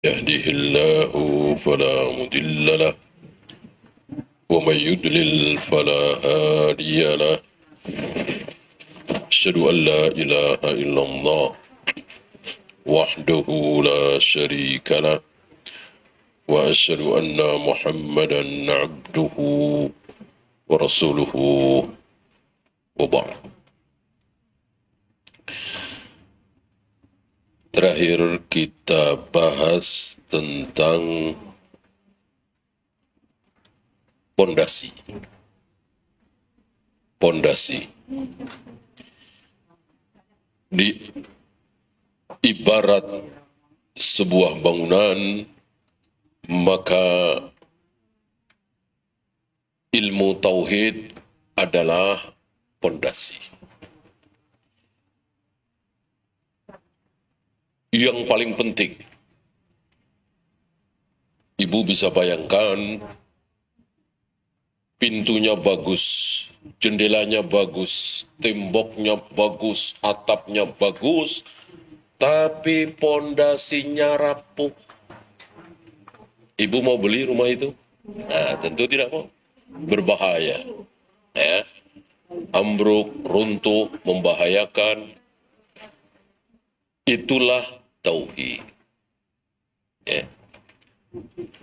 يهده الله فلا مضل له ومن يضلل فلا هادي له أشهد أن لا إله إلا الله وحده لا شريك له وأشهد أن محمدا عبده ورسوله وبعد. Terakhir kita bahas tentang pondasi. Di ibarat sebuah bangunan, maka ilmu tauhid adalah pondasi. Yang paling penting, ibu bisa bayangkan, pintunya bagus, jendelanya bagus, temboknya bagus, atapnya bagus, tapi pondasinya rapuh. Ibu mau beli rumah itu? Nah, tentu tidak mau. Berbahaya. Ya. Ambruk, runtuh, membahayakan. Itulah tauhid. Ya.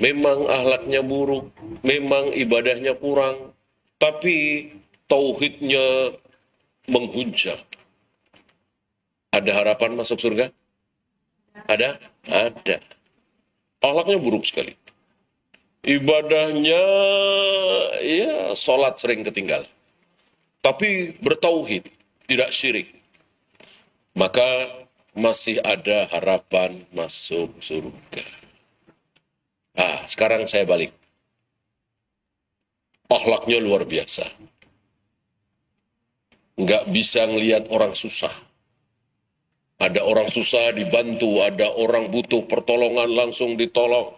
Memang akhlaknya buruk, memang ibadahnya kurang, tapi tauhidnya menghujam. Ada harapan masuk surga? Ada? Ada. Akhlaknya buruk sekali. Ibadahnya, ya sholat sering ketinggal. Tapi bertauhid, tidak syirik. Maka masih ada harapan masuk surga. Nah, sekarang saya balik. Akhlaknya luar biasa. Nggak bisa ngelihat orang susah. Ada orang susah dibantu, ada orang butuh pertolongan langsung ditolong.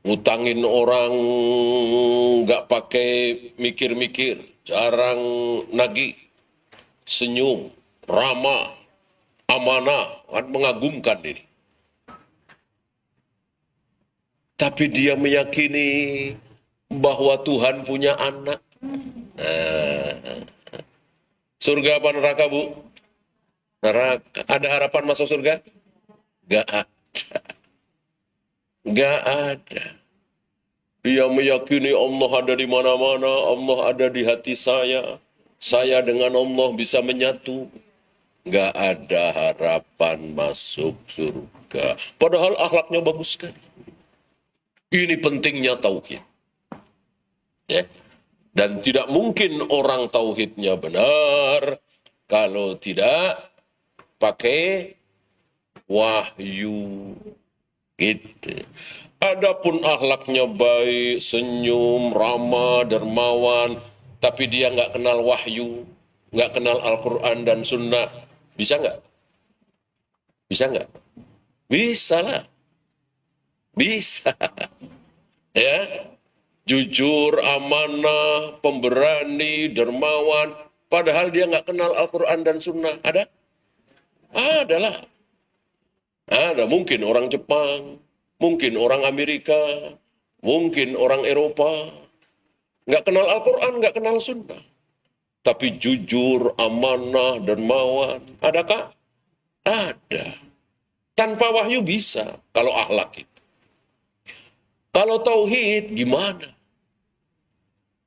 Ngutangin orang nggak pakai mikir-mikir, jarang nagih, senyum, ramah, amanah, kan mengagumkan ini. Tapi dia meyakini bahwa Tuhan punya anak. Nah, surga apa neraka, Bu? Neraka. Ada harapan masuk surga? Gak ada. Gak ada. Dia meyakini Allah ada di mana-mana, Allah ada di hati saya. Saya dengan Allah bisa menyatu. Gak ada harapan masuk surga. Padahal akhlaknya bagus kan? Ini pentingnya tauhid. Ya. Dan tidak mungkin orang tauhidnya benar kalau tidak pakai wahyu. Gitu. Adapun akhlaknya baik, senyum, ramah, dermawan, tapi dia nggak kenal wahyu, nggak kenal Al-Quran dan Sunnah, bisa nggak? Bisa nggak? Bisa lah. Bisa. Ya, jujur, amanah, pemberani, dermawan, padahal dia nggak kenal Al-Quran dan Sunnah. Ada? Adalah. Ada, mungkin orang Jepang, mungkin orang Amerika, mungkin orang Eropa. Nggak kenal Al-Quran, nggak kenal Sunnah. Tapi jujur, amanah, dermawan. Adakah? Ada. Tanpa wahyu bisa, kalau akhlak itu. Kalau tauhid gimana?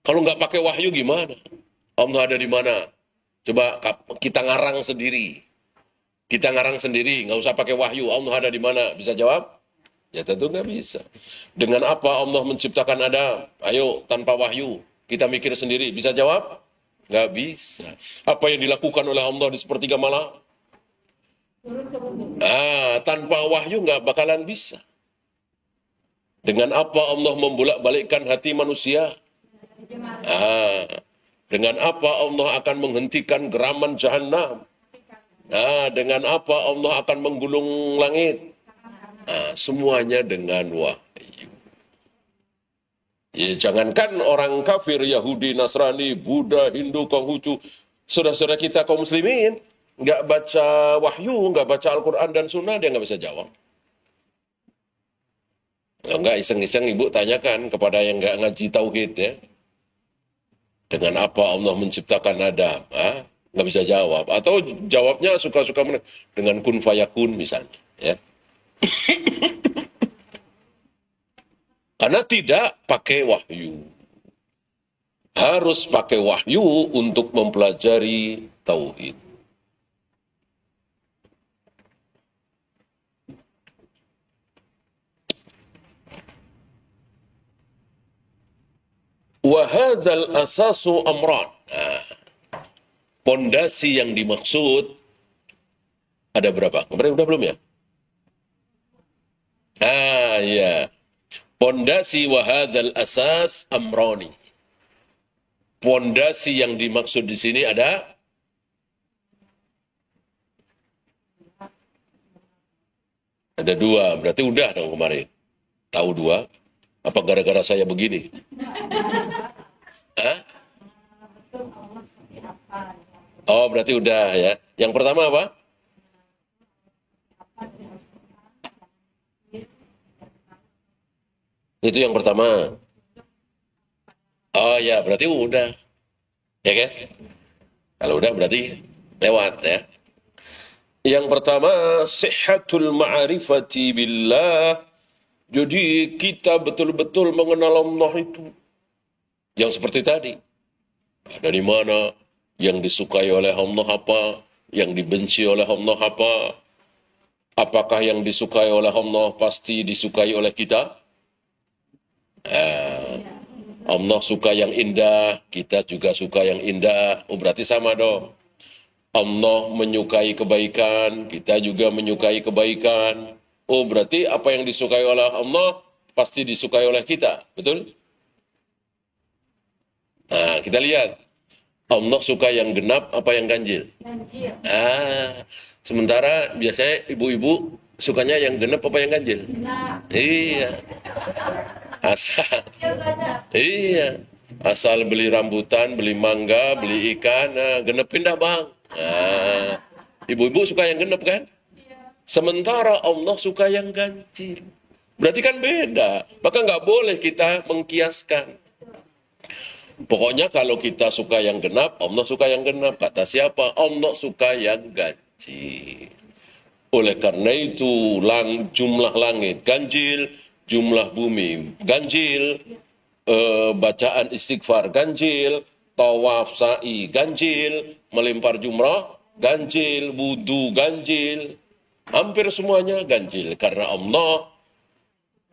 Kalau nggak pakai wahyu gimana? Allah ada di mana? Coba kita ngarang sendiri. Kita ngarang sendiri, nggak usah pakai wahyu. Allah ada di mana? Bisa jawab? Ya tentu nggak bisa. Dengan apa Allah menciptakan Adam? Ayo, tanpa wahyu. Kita mikir sendiri. Bisa jawab? Nggak bisa. Apa yang dilakukan oleh Allah di sepertiga malam? Tanpa wahyu nggak bakalan bisa. Dengan apa Allah membolak-balikkan hati manusia? Dengan apa Allah akan menghentikan geraman jahanam? Dengan apa Allah akan menggulung langit? Semuanya dengan wahyu. Ya, jangankan orang kafir, Yahudi, Nasrani, Buddha, Hindu, Konghucu, saudara-saudara kita kaum muslimin, nggak baca wahyu, nggak baca Al-Quran dan Sunnah, dia nggak bisa jawab. Kalau enggak iseng-iseng ibu tanyakan kepada yang enggak ngaji tauhid ya. Dengan apa Allah menciptakan Adam? Nggak bisa jawab. Atau jawabnya suka-suka dengan kun fayakun misalnya. Ya. Karena tidak pakai wahyu. Harus pakai wahyu untuk mempelajari tauhid. Wahadzal asasu amran. Pondasi yang dimaksud ada berapa? Kemarin udah belum ya? Ya. Pondasi wahadzal asas amrani. Pondasi yang dimaksud di sini ada dua. Berarti udah dong kemarin. Tahu dua? Apa gara-gara saya begini? Oh, berarti udah ya. Yang pertama apa? Itu yang pertama. Oh ya, berarti udah. Ya kan? Kalau udah berarti lewat ya. Yang pertama, sihhatul ma'rifati billah. Jadi kita betul-betul mengenal Allah itu. Yang seperti tadi. Dari mana? Yang disukai oleh Allah apa? Yang dibenci oleh Allah apa? Apakah yang disukai oleh Allah pasti disukai oleh kita? Allah suka yang indah, kita juga suka yang indah. Oh, berarti sama dong. Allah menyukai kebaikan, kita juga menyukai kebaikan. Oh, berarti apa yang disukai oleh Allah pasti disukai oleh kita, betul? Nah, kita lihat. Allah suka yang genap apa yang ganjil? Ganjil. Sementara biasanya ibu-ibu sukanya yang genap apa yang ganjil? Genap. Iya. Iya. Asal beli rambutan, beli mangga, beli ikan, genepin dah bang. Ibu-ibu suka yang genep kan? Sementara Allah suka yang ganjil. Berarti kan beda. Maka nggak boleh kita mengkiaskan. Pokoknya kalau kita suka yang genap, Allah suka yang genap. Kata siapa? Allah suka yang ganjil. Oleh karena itu, jumlah langit ganjil, jumlah bumi ganjil, bacaan istighfar ganjil, tawaf sa'i ganjil, melempar jumrah ganjil, wudu ganjil. Hampir semuanya ganjil. Karena Allah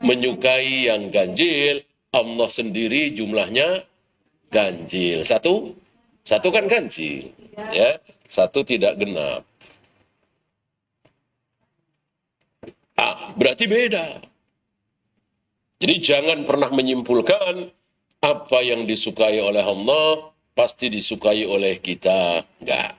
menyukai yang ganjil, Allah sendiri jumlahnya ganjil. Satu kan ganjil. Ya, satu tidak genap. Berarti beda. Jadi jangan pernah menyimpulkan apa yang disukai oleh Allah pasti disukai oleh kita. Enggak.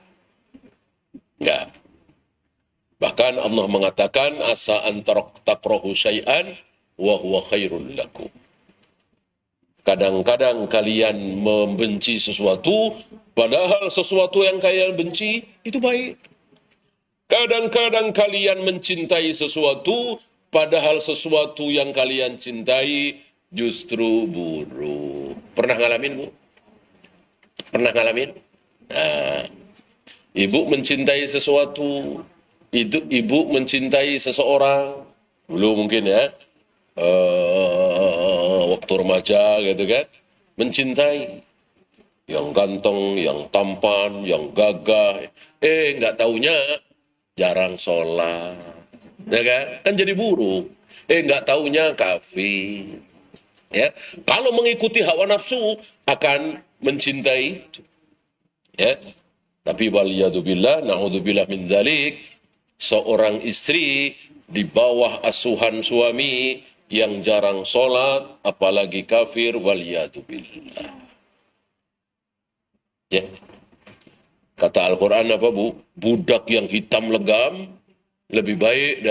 Bahkan Allah mengatakan asa an takrahu syai'an wa huwa khairul lakum. Kadang-kadang kalian membenci sesuatu, padahal sesuatu yang kalian benci itu baik. Kadang-kadang kalian mencintai sesuatu, padahal sesuatu yang kalian cintai justru buruk. Pernah ngalamin, Bu? Pernah ngalamin? Ibu mencintai sesuatu, ibu mencintai seseorang, dulu mungkin ya, waktu remaja gitu kan, mencintai yang ganteng, yang tampan, yang gagah, nggak taunya jarang sholat, ya kan? Kan jadi buruk. Nggak taunya kafir. Ya, kalau mengikuti hawa nafsu akan mencintai, ya. Tapi waliyadzubillah, na'udzubillah min dzalik, seorang istri di bawah asuhan suami yang jarang sholat, apalagi kafir, waliyadzubillah. Ya. Kata Al-Quran apa, Bu? Budak yang hitam legam lebih baik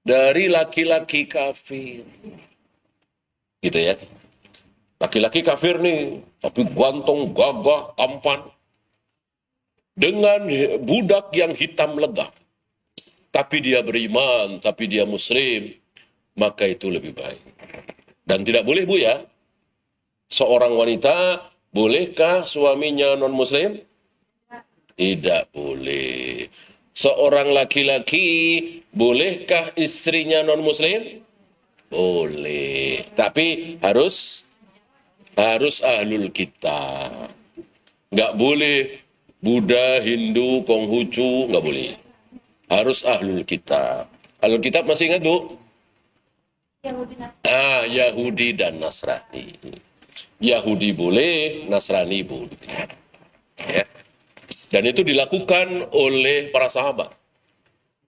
dari laki-laki kafir. Gitu ya. Laki-laki kafir nih, tapi ganteng, gagah, tampan. Dengan budak yang hitam legam. Tapi dia beriman, tapi dia muslim. maka itu lebih baik. Dan tidak boleh, Bu, ya, seorang wanita, bolehkah suaminya non-muslim? Tidak boleh. Seorang laki-laki, bolehkah istrinya non-muslim? Boleh. Tapi harus ahlul kitab. Nggak boleh Buddha, Hindu, Konghucu, nggak boleh. Harus ahlul kitab. Ahlul kitab masih ingat, Bu? Yahudi dan Nasrani. Yahudi boleh, Nasrani boleh. Ya. Dan itu dilakukan oleh para sahabat.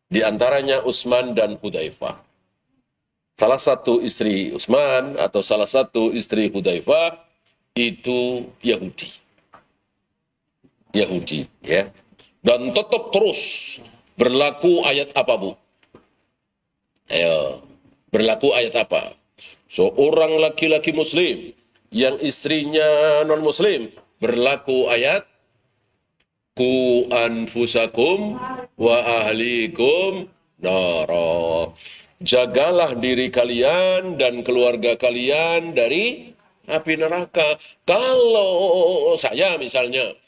Di antaranya Utsman dan Hudzaifah. Salah satu istri Utsman atau salah satu istri Hudzaifah itu Yahudi. Yahudi, ya. Dan tetap terus berlaku ayat apa, Bu? Ayo, berlaku ayat apa? Seorang laki-laki muslim yang istrinya non-muslim, berlaku ayat ku anfusakum wa ahlikum nara. Jagalah diri kalian dan keluarga kalian dari api neraka. Kalau saya misalnya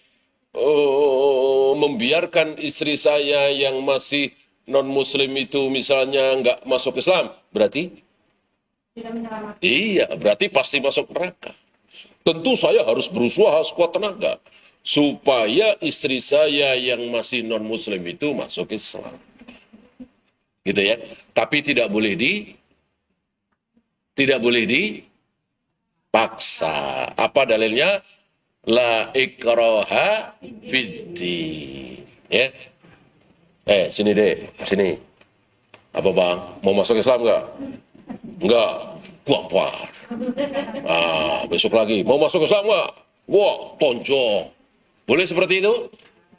membiarkan istri saya yang masih non-muslim itu misalnya nggak masuk Islam, berarti? Iya, berarti pasti masuk neraka. Tentu saya harus berusaha sekuat tenaga supaya istri saya yang masih non-muslim itu masuk Islam. Gitu ya. Tapi tidak boleh dipaksa. Apa dalilnya? La ikraha fiddin. Ya. Sini deh, sini. Apa, Bang? Mau masuk Islam nggak? Enggak. Gampar. Besok lagi. Mau masuk Islam nggak? Wah, tonjok. Boleh seperti itu?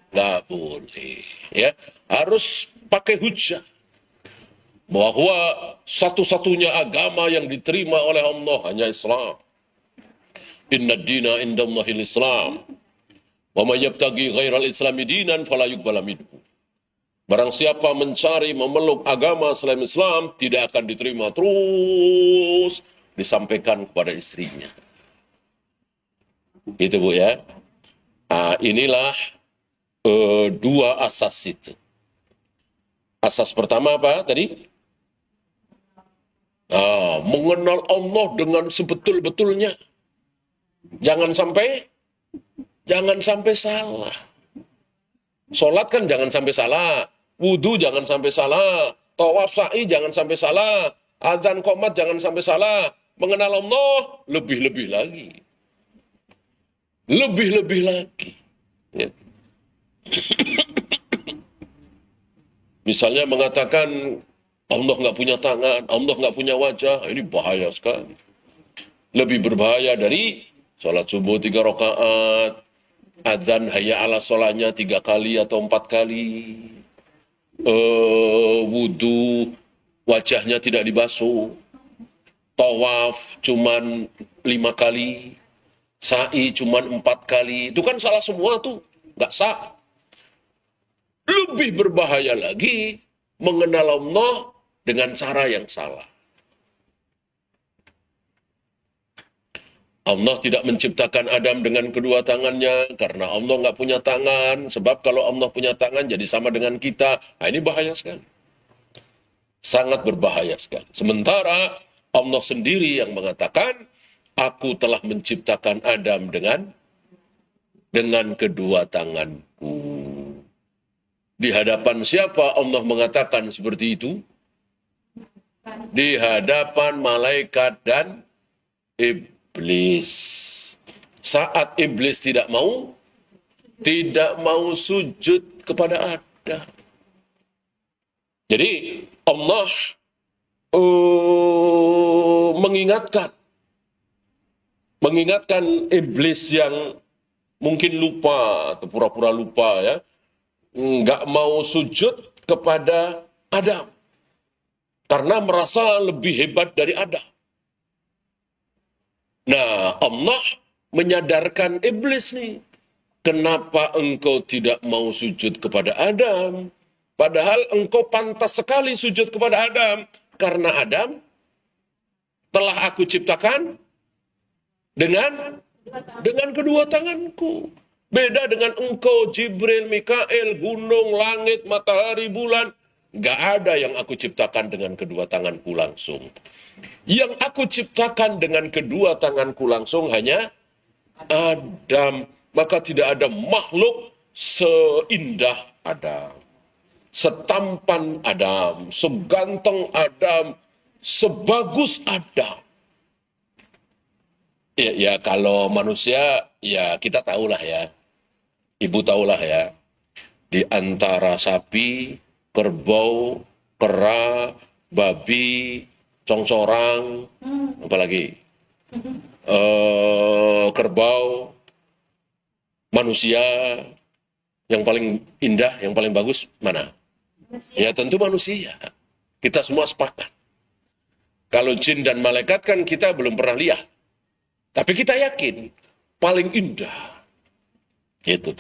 Nggak boleh. Ya. Harus pakai hujah. Bahwa satu-satunya agama yang diterima oleh Allah hanya Islam. Inna dina indallahil Islam. Wa may yabtaghi ghairal islami dinan fala yuqbala minhu. Barang siapa mencari memeluk agama selain Islam tidak akan diterima, terus disampaikan kepada istrinya. Itu, Bu, ya. Inilah dua asas itu. Asas pertama apa tadi? Mengenal Allah dengan sebetul-betulnya. Jangan sampai salah. Sholat kan jangan sampai salah. Wudhu jangan sampai salah. Tawaf sa'i jangan sampai salah. Adzan qomat jangan sampai salah. Mengenal Allah lebih-lebih lagi. Lebih-lebih lagi. Ya. Misalnya mengatakan Allah nggak punya tangan, Allah nggak punya wajah, ini bahaya sekali. Lebih berbahaya dari sholat subuh 3 rakaat, adzan hayya ala sholatnya 3 kali atau 4 kali, wudhu wajahnya tidak dibasuh, tawaf cuman 5 kali, sa'i cuman 4 kali, itu kan salah semua tuh, nggak sah. Lebih berbahaya lagi mengenal Allah dengan cara yang salah. Allah tidak menciptakan Adam dengan kedua tangannya karena Allah nggak punya tangan. Sebab kalau Allah punya tangan jadi sama dengan kita. Ini bahaya sekali. Sangat berbahaya sekali. Sementara Allah sendiri yang mengatakan, aku telah menciptakan Adam dengan kedua tanganku. Di hadapan siapa Allah mengatakan seperti itu? Di hadapan malaikat dan iblis. Saat iblis tidak mau sujud kepada Adam. Jadi Allah mengingatkan iblis yang mungkin lupa atau pura-pura lupa, ya, nggak mau sujud kepada Adam karena merasa lebih hebat dari Adam. Nah, Allah menyadarkan iblis nih, kenapa engkau tidak mau sujud kepada Adam? Padahal engkau pantas sekali sujud kepada Adam, karena Adam telah aku ciptakan dengan kedua tanganku. Beda dengan engkau, Jibril, Mikael, gunung, langit, matahari, bulan. Gak ada yang aku ciptakan dengan kedua tanganku langsung. Yang aku ciptakan dengan kedua tanganku langsung hanya Adam. Maka tidak ada makhluk seindah Adam, setampan Adam, seganteng Adam, sebagus Adam. Ya kalau manusia, ya kita tahulah ya. Ibu tahulah ya. Di antara sapi, kerbau, kera, babi, congcorang, apalagi kerbau, manusia, yang paling indah, yang paling bagus mana? Ya tentu manusia. Kita semua sepakat. Kalau jin dan malaikat kan kita belum pernah lihat. Tapi kita yakin paling indah. Gitu.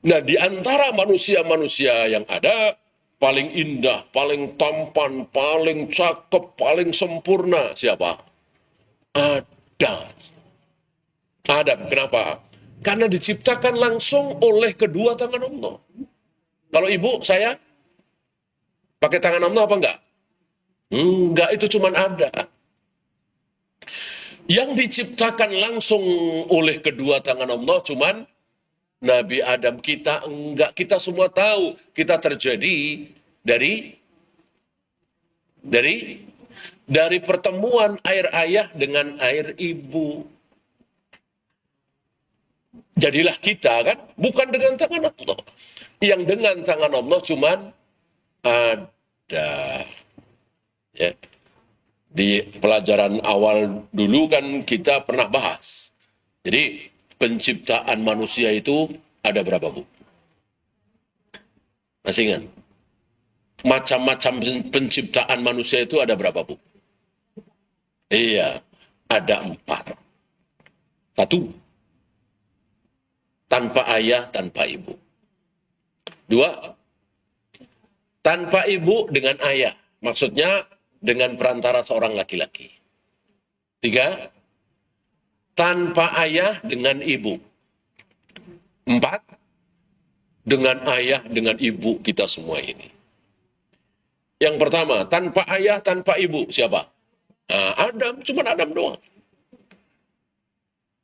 Nah, di antara manusia-manusia yang ada, paling indah, paling tampan, paling cakep, paling sempurna siapa? Adam. Adam, kenapa? Karena diciptakan langsung oleh kedua tangan Allah. Kalau ibu, saya pakai tangan Allah apa enggak? Enggak, itu cuma ada. Yang diciptakan langsung oleh kedua tangan Allah cuman Nabi Adam. Kita enggak, kita semua tahu kita terjadi dari pertemuan air ayah dengan air ibu. Jadilah kita kan, bukan dengan tangan Allah. Yang dengan tangan Allah cuman ada. Ya. Di pelajaran awal dulu kan kita pernah bahas. Jadi penciptaan manusia itu ada berapa, Bu? Masih ingat? Macam-macam penciptaan manusia itu ada berapa, Bu? Iya, ada 4. 1, tanpa ayah, tanpa ibu. 2, tanpa ibu dengan ayah. Maksudnya dengan perantara seorang laki-laki. 3, tanpa ayah dengan ibu. 4, dengan ayah, dengan ibu kita semua ini. Yang pertama, tanpa ayah, tanpa ibu. Siapa? Adam, cuma Adam doang.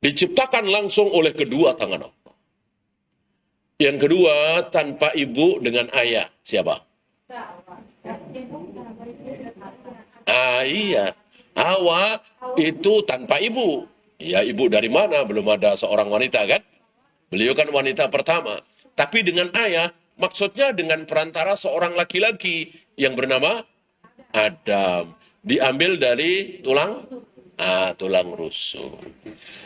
Diciptakan langsung oleh kedua tangan Allah. Yang kedua, tanpa ibu dengan ayah. Siapa? Iya. Hawa itu tanpa ibu. Ya, ibu dari mana? Belum ada seorang wanita kan? Beliau kan wanita pertama. Tapi dengan ayah, maksudnya dengan perantara seorang laki-laki yang bernama Adam. Diambil dari tulang rusuk.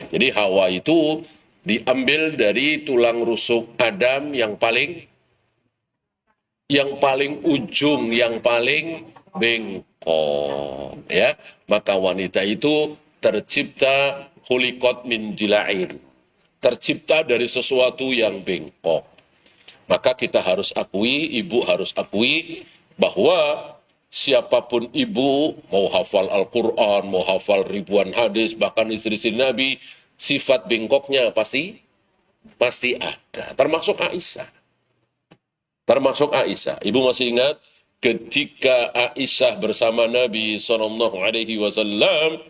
Jadi Hawa itu diambil dari tulang rusuk Adam yang paling ujung, yang paling bengkok, ya. Maka wanita itu tercipta khuliqat min jila'in, tercipta dari sesuatu yang bengkok. Maka kita harus akui, ibu harus akui bahwa siapapun ibu, mau hafal Al-Quran, mau hafal ribuan hadis, bahkan istri-istri Nabi, sifat bengkoknya pasti ada. Termasuk Aisyah. Ibu masih ingat ketika Aisyah bersama Nabi SAW,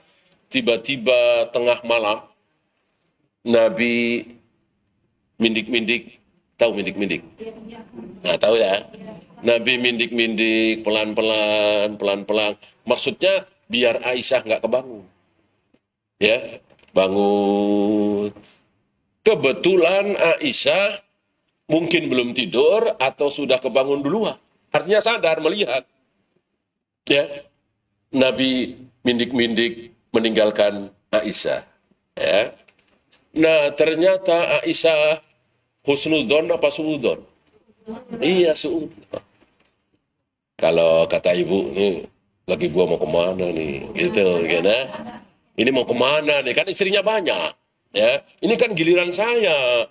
tiba-tiba tengah malam, Nabi mindik-mindik. Tahu mindik-mindik? Nah, tahu ya? Nabi mindik-mindik pelan-pelan. Maksudnya biar Aisyah nggak kebangun. Ya, bangun. Kebetulan Aisyah mungkin belum tidur atau sudah kebangun duluan. Artinya sadar melihat. Ya, Nabi mindik-mindik meninggalkan Aisyah. Ya. Nah, ternyata Aisyah husnudzon apa suudzon? Iya, suudzon. Kalau kata ibu, nih, lagi gua mau kemana nih? Gitu, kan? Ini mau kemana nih? Kan istrinya banyak. Ya, ini kan giliran saya.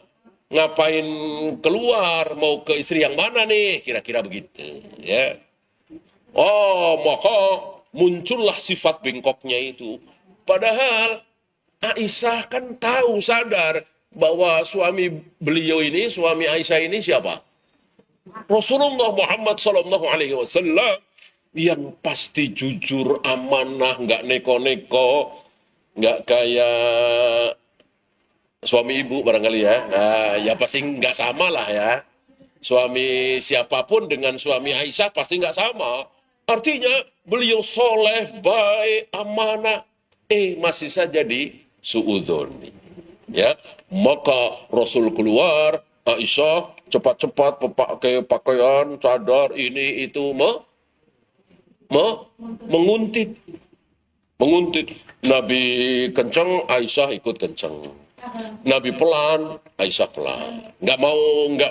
Ngapain keluar? Mau ke istri yang mana nih? Kira-kira begitu. Ya. Oh, maka muncullah sifat bengkoknya itu. Padahal Aisyah kan tahu, sadar bahwa suami beliau ini, suami Aisyah ini siapa? Rasulullah Muhammad Sallallahu Alaihi Wasallam, yang pasti jujur, amanah, nggak neko-neko, nggak kayak suami ibu barangkali ya. Nah, ya pasti nggak sama lah ya. Suami siapapun dengan suami Aisyah pasti nggak sama. Artinya beliau soleh, baik, amanah, masih saja di suudzon. Ya, maka Rasul keluar, Aisyah cepat-cepat pakai pakaian, cadar, ini itu menguntit. Nabi kencang, Aisyah ikut kencang. Nabi pelan, Aisyah pelan. Nggak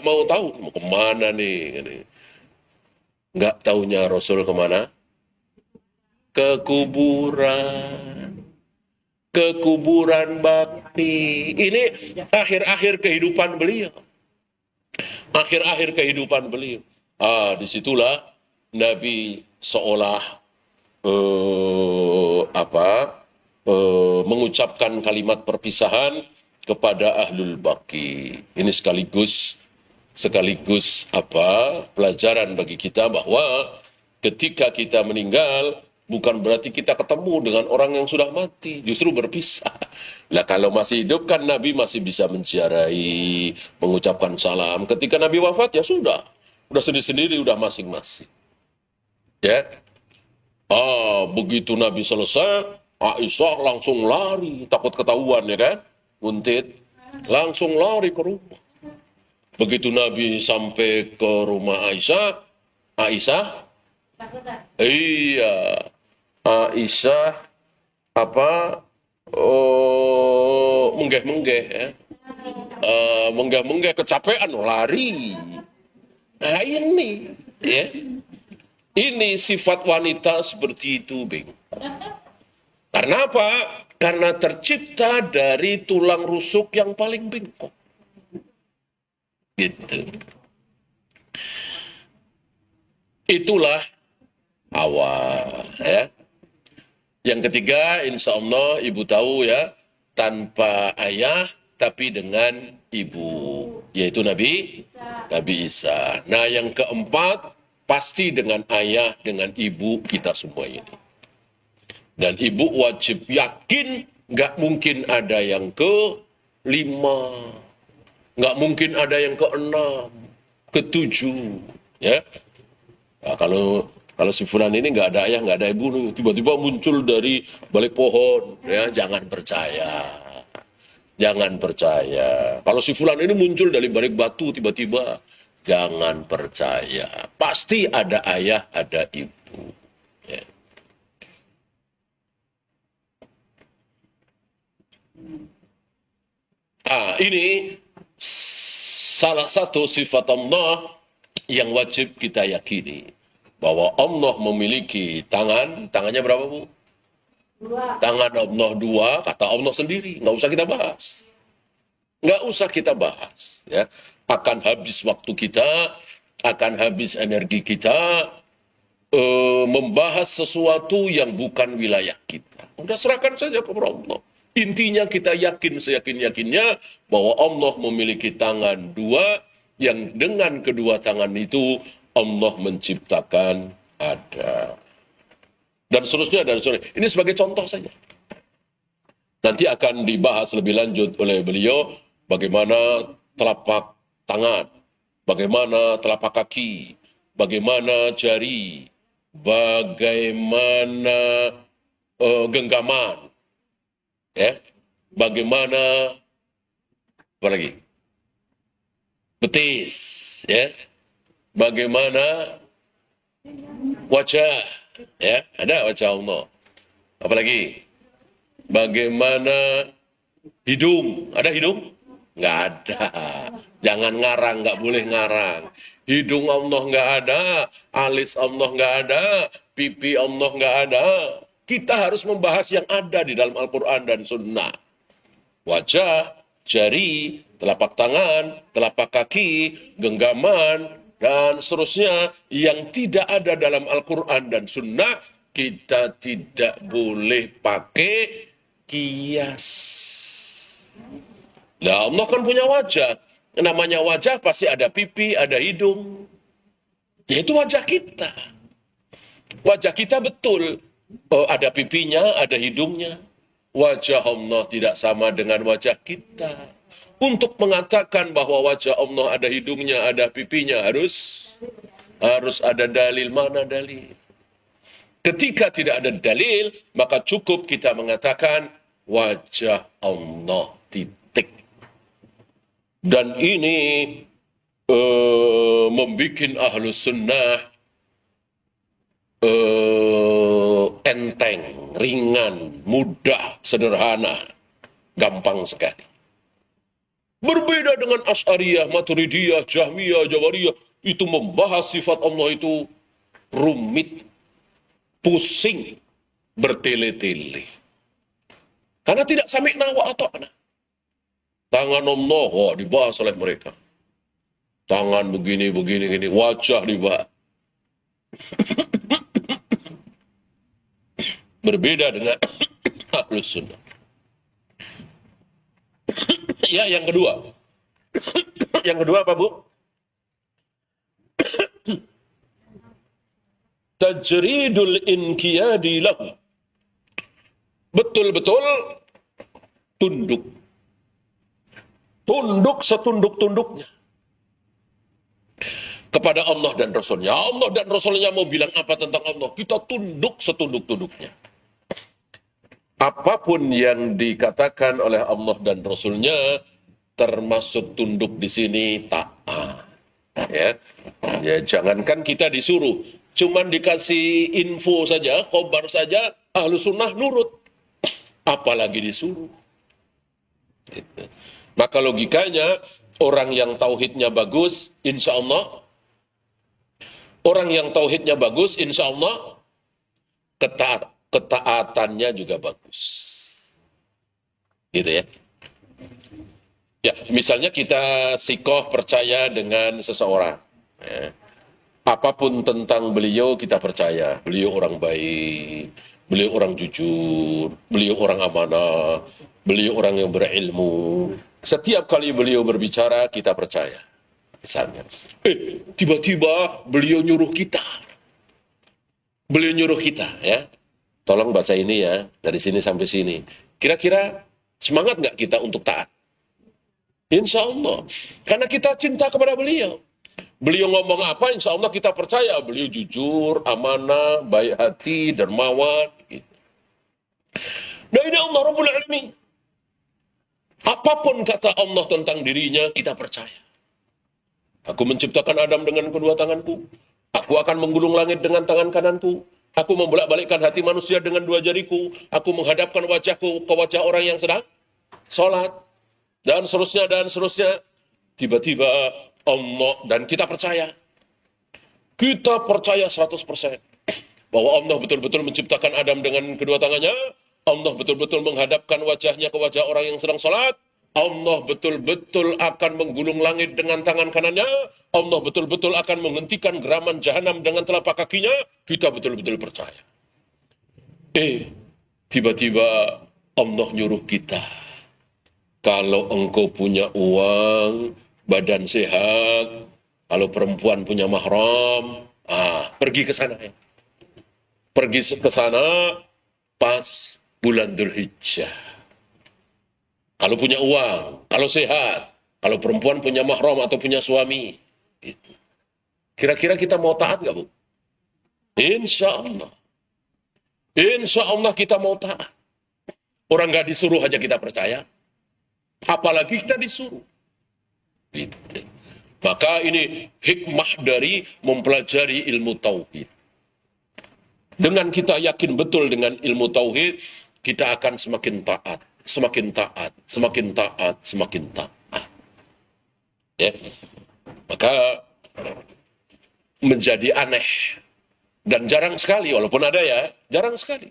mau tahu mau kemana nih. Nggak taunya Rasul kemana? Ke kuburan bakti. Ini akhir-akhir kehidupan beliau. Disitulah Nabi seolah mengucapkan kalimat perpisahan kepada ahlul baqi. Ini sekaligus pelajaran bagi kita bahwa ketika kita meninggal bukan berarti kita ketemu dengan orang yang sudah mati, justru berpisah. Lah kalau masih hidup kan Nabi masih bisa menziarahi, mengucapkan salam. Ketika Nabi wafat ya sudah sendiri-sendiri, udah masing-masing. Ya. Begitu Nabi selesai, Aisyah langsung lari, takut ketahuan ya kan? Nguntit, langsung lari ke rumah. Begitu Nabi sampai ke rumah Aisyah, Aisyah menggeh-menggeh ya. Menggeh-menggeh kecapean lari. Nah ini ya. Ini sifat wanita seperti itu, Bing. Karena apa? Karena tercipta dari tulang rusuk yang paling bengkok. Gitu. Itulah awal ya. Yang ketiga, insya Allah ibu tahu ya, tanpa ayah tapi dengan ibu, yaitu Nabi Isa. Nah yang keempat, pasti dengan ayah, dengan ibu kita semua ini. Dan ibu wajib yakin, nggak mungkin ada yang ke-5, nggak mungkin ada yang ke-6, ke-7, ya. Nah, kalau si fulan ini nggak ada ayah, nggak ada ibu, tiba-tiba muncul dari balik pohon, ya jangan percaya. Jangan percaya. Kalau si fulan ini muncul dari balik batu tiba-tiba, jangan percaya. Pasti ada ayah, ada ibu. Ya. Ini salah satu sifat Allah yang wajib kita yakini. Bahwa Allah memiliki tangan. Tangannya berapa, Bu? 2. Tangan Allah 2, kata Allah sendiri. Nggak usah kita bahas. Nggak usah kita bahas. Ya. Akan habis waktu kita, akan habis energi kita, membahas sesuatu yang bukan wilayah kita. Udah serahkan saja kepada Allah. Intinya kita yakin seyakin-yakinnya bahwa Allah memiliki tangan 2, yang dengan kedua tangan itu Allah menciptakan ada. Dan seterusnya. Ini sebagai contoh saja. Nanti akan dibahas lebih lanjut oleh beliau bagaimana telapak tangan, bagaimana telapak kaki, bagaimana jari, bagaimana genggaman, ya, bagaimana apa lagi? Betis, ya. Bagaimana wajah, ya, ada wajah Allah. Apalagi bagaimana hidung, ada hidung? Nggak ada. Jangan ngarang, nggak boleh ngarang. Hidung Allah nggak ada, alis Allah nggak ada, pipi Allah nggak ada. Kita harus membahas yang ada di dalam Al-Quran dan Sunnah. Wajah, jari, telapak tangan, telapak kaki, genggaman, dan seterusnya yang tidak ada dalam Al-Quran dan Sunnah, kita tidak boleh pakai kias. Nah, Allah kan punya wajah. Namanya wajah pasti ada pipi, ada hidung. Yaitu wajah kita. Wajah kita betul. Ada pipinya, ada hidungnya. Wajah Allah tidak sama dengan wajah kita. Untuk mengatakan bahwa wajah Allah ada hidungnya, ada pipinya, harus ada dalil. Mana dalil? Ketika tidak ada dalil, maka cukup kita mengatakan wajah Allah, titik. Dan ini membuat Ahlus Sunnah enteng, ringan, mudah, sederhana, gampang sekali. Berbeda dengan Asy'ariyah, Maturidiyah, Jahmiyah, Jabariyah, itu membahas sifat Allah itu rumit, pusing, bertele-tele. Karena tidak sami'na wa ata'na. Tangan Allah, dibahas oleh mereka. Tangan begini, wajah dibahas. Berbeda dengan Ahlus Sunnah. Ya, yang kedua. Yang kedua apa, Bu? Tajridul inqiyadi lahu. Betul-betul tunduk. Tunduk setunduk-tunduknya kepada Allah dan Rasulnya. Allah dan Rasulnya mau bilang apa tentang Allah, kita tunduk setunduk-tunduknya. Apapun yang dikatakan oleh Allah dan Rasulnya, termasuk tunduk di sini taat. Ya, jangankan kita disuruh, cuman dikasih info saja, khobar saja, Ahlus Sunnah nurut. Apalagi disuruh. Gitu. Maka logikanya, orang yang tauhidnya bagus, insya Allah, ketaatannya juga bagus. Gitu ya. Ya, misalnya kita sikoh percaya dengan seseorang. Ya. Apapun tentang beliau kita percaya. Beliau orang baik, beliau orang jujur, beliau orang amanah, beliau orang yang berilmu. Setiap kali beliau berbicara, kita percaya. Misalnya, tiba-tiba beliau nyuruh kita. Ya. Tolong baca ini ya, dari sini sampai sini. Kira-kira semangat nggak kita untuk taat? Insya Allah. Karena kita cinta kepada beliau. Beliau ngomong apa, insya Allah kita percaya. Beliau jujur, amanah, baik hati, dermawan. Gitu. Nah ini Allah Rabbul Alamin. Apapun kata Allah tentang dirinya, kita percaya. Aku menciptakan Adam dengan kedua tanganku. Aku akan menggulung langit dengan tangan kananku. Aku membolak-balikkan hati manusia dengan dua jariku. Aku menghadapkan wajahku ke wajah orang yang sedang sholat. Dan seterusnya. Tiba-tiba Allah, dan kita percaya. Kita percaya 100%. Bahwa Allah betul-betul menciptakan Adam dengan kedua tangannya. Allah betul-betul menghadapkan wajahnya ke wajah orang yang sedang sholat. Allah betul-betul akan menggulung langit dengan tangan kanannya. Allah betul-betul akan menghentikan geraman jahanam dengan telapak kakinya. Kita betul-betul percaya. Tiba-tiba Allah nyuruh kita. Kalau engkau punya uang, badan sehat, kalau perempuan punya mahram, pergi ke sana ya. Pergi ke sana pas bulan Dzulhijjah. Kalau punya uang, kalau sehat, kalau perempuan punya mahram atau punya suami. Gitu. Kira-kira kita mau taat nggak, Bu? Insya Allah. Insya Allah kita mau taat. Orang nggak disuruh aja kita percaya. Apalagi kita disuruh. Gitu. Maka ini hikmah dari mempelajari ilmu tauhid. Dengan kita yakin betul dengan ilmu tauhid, kita akan semakin taat. Semakin taat. Ya. Maka menjadi aneh. Dan jarang sekali, walaupun ada ya, jarang sekali.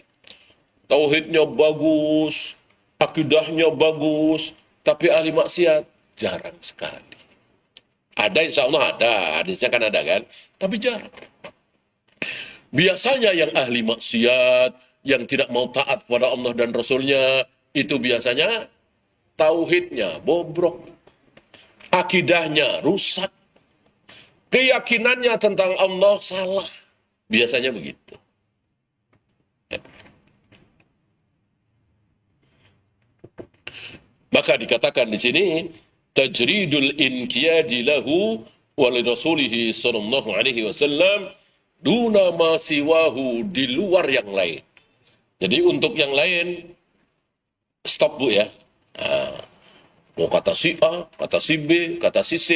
Tauhidnya bagus, akidahnya bagus, tapi ahli maksiat jarang sekali. Ada, insya Allah ada, hadisnya kan ada kan, tapi jarang. Biasanya yang ahli maksiat, yang tidak mau taat kepada Allah dan Rasulnya, itu biasanya tauhidnya bobrok, akidahnya rusak, keyakinannya tentang Allah salah. Biasanya begitu. Maka dikatakan di sini tajridul inqiyadi lahu wa li rasulihi sallallahu alaihi wasallam duna ma siwahu, di luar yang lain. Jadi untuk yang lain stop Bu ya. Nah, mau kata si A, kata si B, kata si C,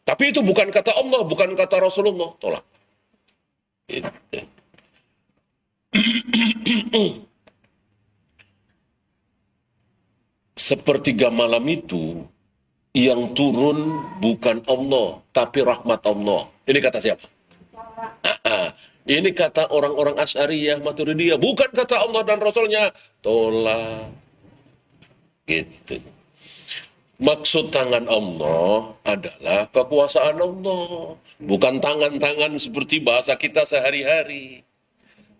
tapi itu bukan kata Allah, bukan kata Rasulullah, tolak. Gitu. Sepertiga malam itu yang turun bukan Allah, tapi rahmat Allah. Ini kata siapa? Ini kata orang-orang Asy'ariyah, Maturidiyah, bukan kata Allah dan Rasulnya, tolak. Gitu. Maksud tangan Allah adalah kekuasaan Allah, bukan tangan-tangan seperti bahasa kita sehari-hari.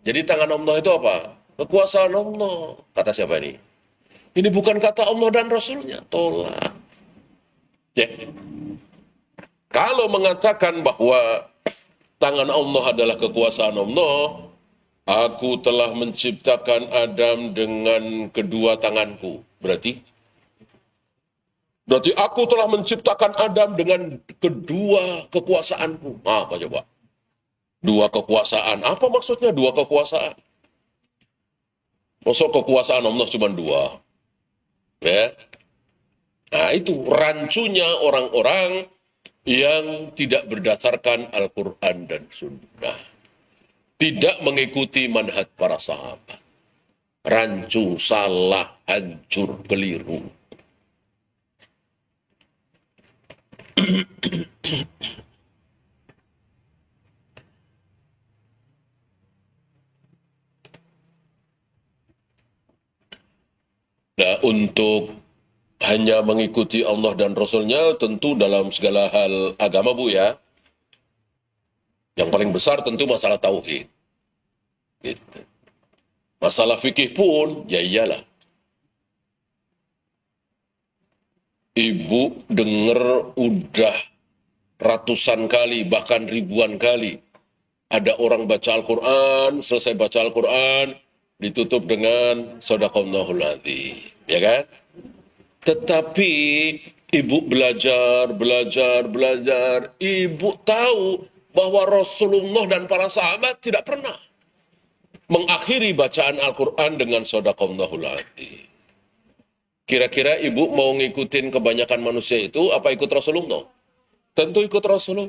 Jadi tangan Allah itu apa? Kekuasaan Allah. Kata siapa ini? Ini bukan kata Allah dan Rasulnya, tolak. Ya. Kalau mengatakan bahwa tangan Allah adalah kekuasaan Allah, aku telah menciptakan Adam dengan kedua tanganku. Berarti aku telah menciptakan Adam dengan kedua kekuasaanku. Apa coba? Dua kekuasaan. Apa maksudnya dua kekuasaan? Maksud kekuasaan Allah cuma dua. Ya. Nah itu rancunya orang-orang yang tidak berdasarkan Al-Quran dan Sunnah. Tidak mengikuti manhaj para sahabat. Rancu, salah, hancur, keliru. Nah, untuk hanya mengikuti Allah dan Rasulnya tentu dalam segala hal agama Bu ya. Yang paling besar tentu masalah tauhid. Gitu. Masalah fikih pun, ya iyalah. Ibu dengar udah ratusan kali, bahkan ribuan kali. Ada orang baca Al-Quran, selesai baca Al-Quran, ditutup dengan Shadaqallahul Adzim. Ya kan? Tetapi ibu belajar. Ibu tahu bahwa Rasulullah dan para sahabat tidak pernah mengakhiri bacaan Al-Quran dengan Shadaqallahul Adzim. Kira-kira ibu mau ngikutin kebanyakan manusia itu apa ikut Rasulullah? Tentu ikut Rasulullah.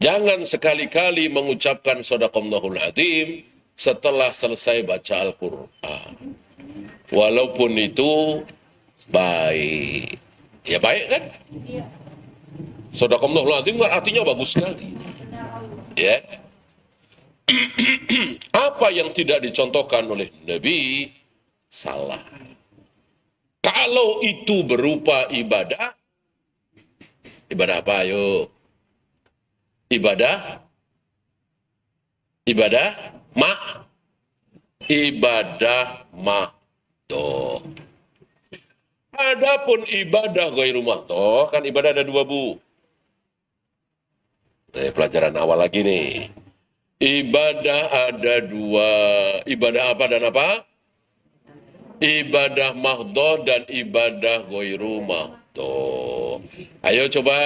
Jangan sekali-kali mengucapkan Shadaqallahul Adzim setelah selesai baca Al-Quran. Walaupun itu baik. Ya baik kan? Shadaqallahul Adzim artinya bagus sekali. Ya. Apa yang tidak dicontohkan oleh Nabi salah. Kalau itu berupa ibadah, ibadah apa ayo? Ibadah mahdoh. Adapun ibadah ghairu mahdoh, kan ibadah ada dua Bu. Pelajaran awal lagi nih. Ibadah ada dua. Ibadah apa dan apa? Ibadah mahdoh dan ibadah ghairu mahdoh. Ayo coba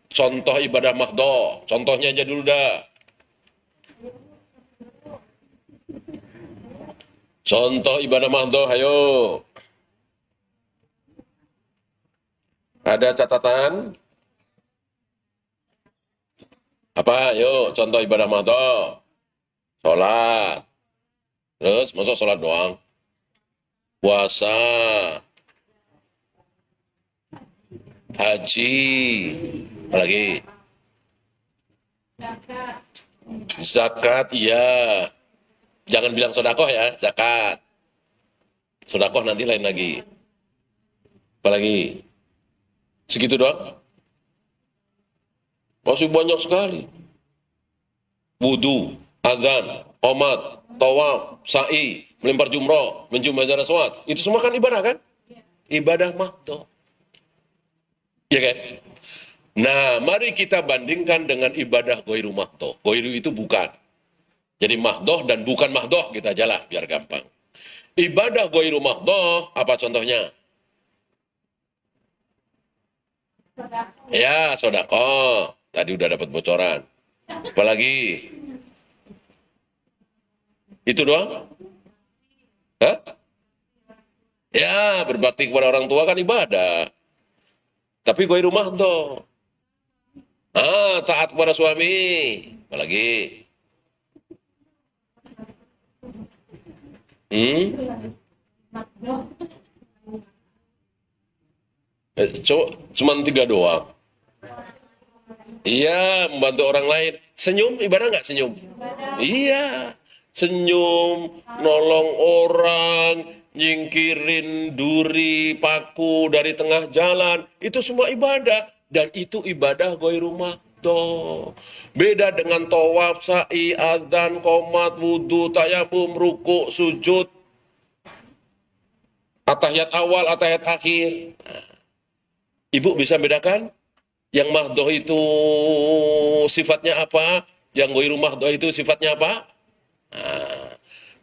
contoh ibadah mahdoh. Contohnya aja dulu dah. Contoh ibadah mahdoh, ayo. Ada catatan? Apa? Ayo, contoh ibadah mahdoh. Sholat. Terus, masa sholat doang? Puasa, haji, apa lagi? Zakat, iya. Jangan bilang sedekah ya, zakat. Sedekah nanti lain lagi. Apa lagi? Segitu doang? Masih banyak sekali. Wudu, azan, qomat, tawaf, sa'i, melempar jumroh, mencium hajar aswad. Itu semua kan ibadah kan? Ibadah mahdoh. Ya kan? Nah, mari kita bandingkan dengan ibadah ghairu mahdoh. Ghairu itu bukan. Jadi mahdoh dan bukan mahdoh kita ajalah biar gampang. Ibadah ghairu mahdoh, apa contohnya? Ya, sedekah. Tadi udah dapat bocoran. Apalagi? Itu doang? Hah? Ya, berbakti kepada orang tua kan ibadah. Tapi ghairu mahdoh. Taat kepada suami. Apalagi? Cuman 3 doang. Iya, membantu orang lain. Senyum, ibadah nggak senyum? Iya. Senyum, nolong orang, nyingkirin duri, paku dari tengah jalan. Itu semua ibadah. Dan itu ibadah ghairu mahdoh. Beda dengan tawaf, sa'i, adzan, qomat, wudu, tayamum, ruku, sujud. Atahiyat awal, atahiyat akhir. Ibu bisa bedakan? Yang mahdoh itu sifatnya apa? Yang ghairu mahdoh itu sifatnya apa?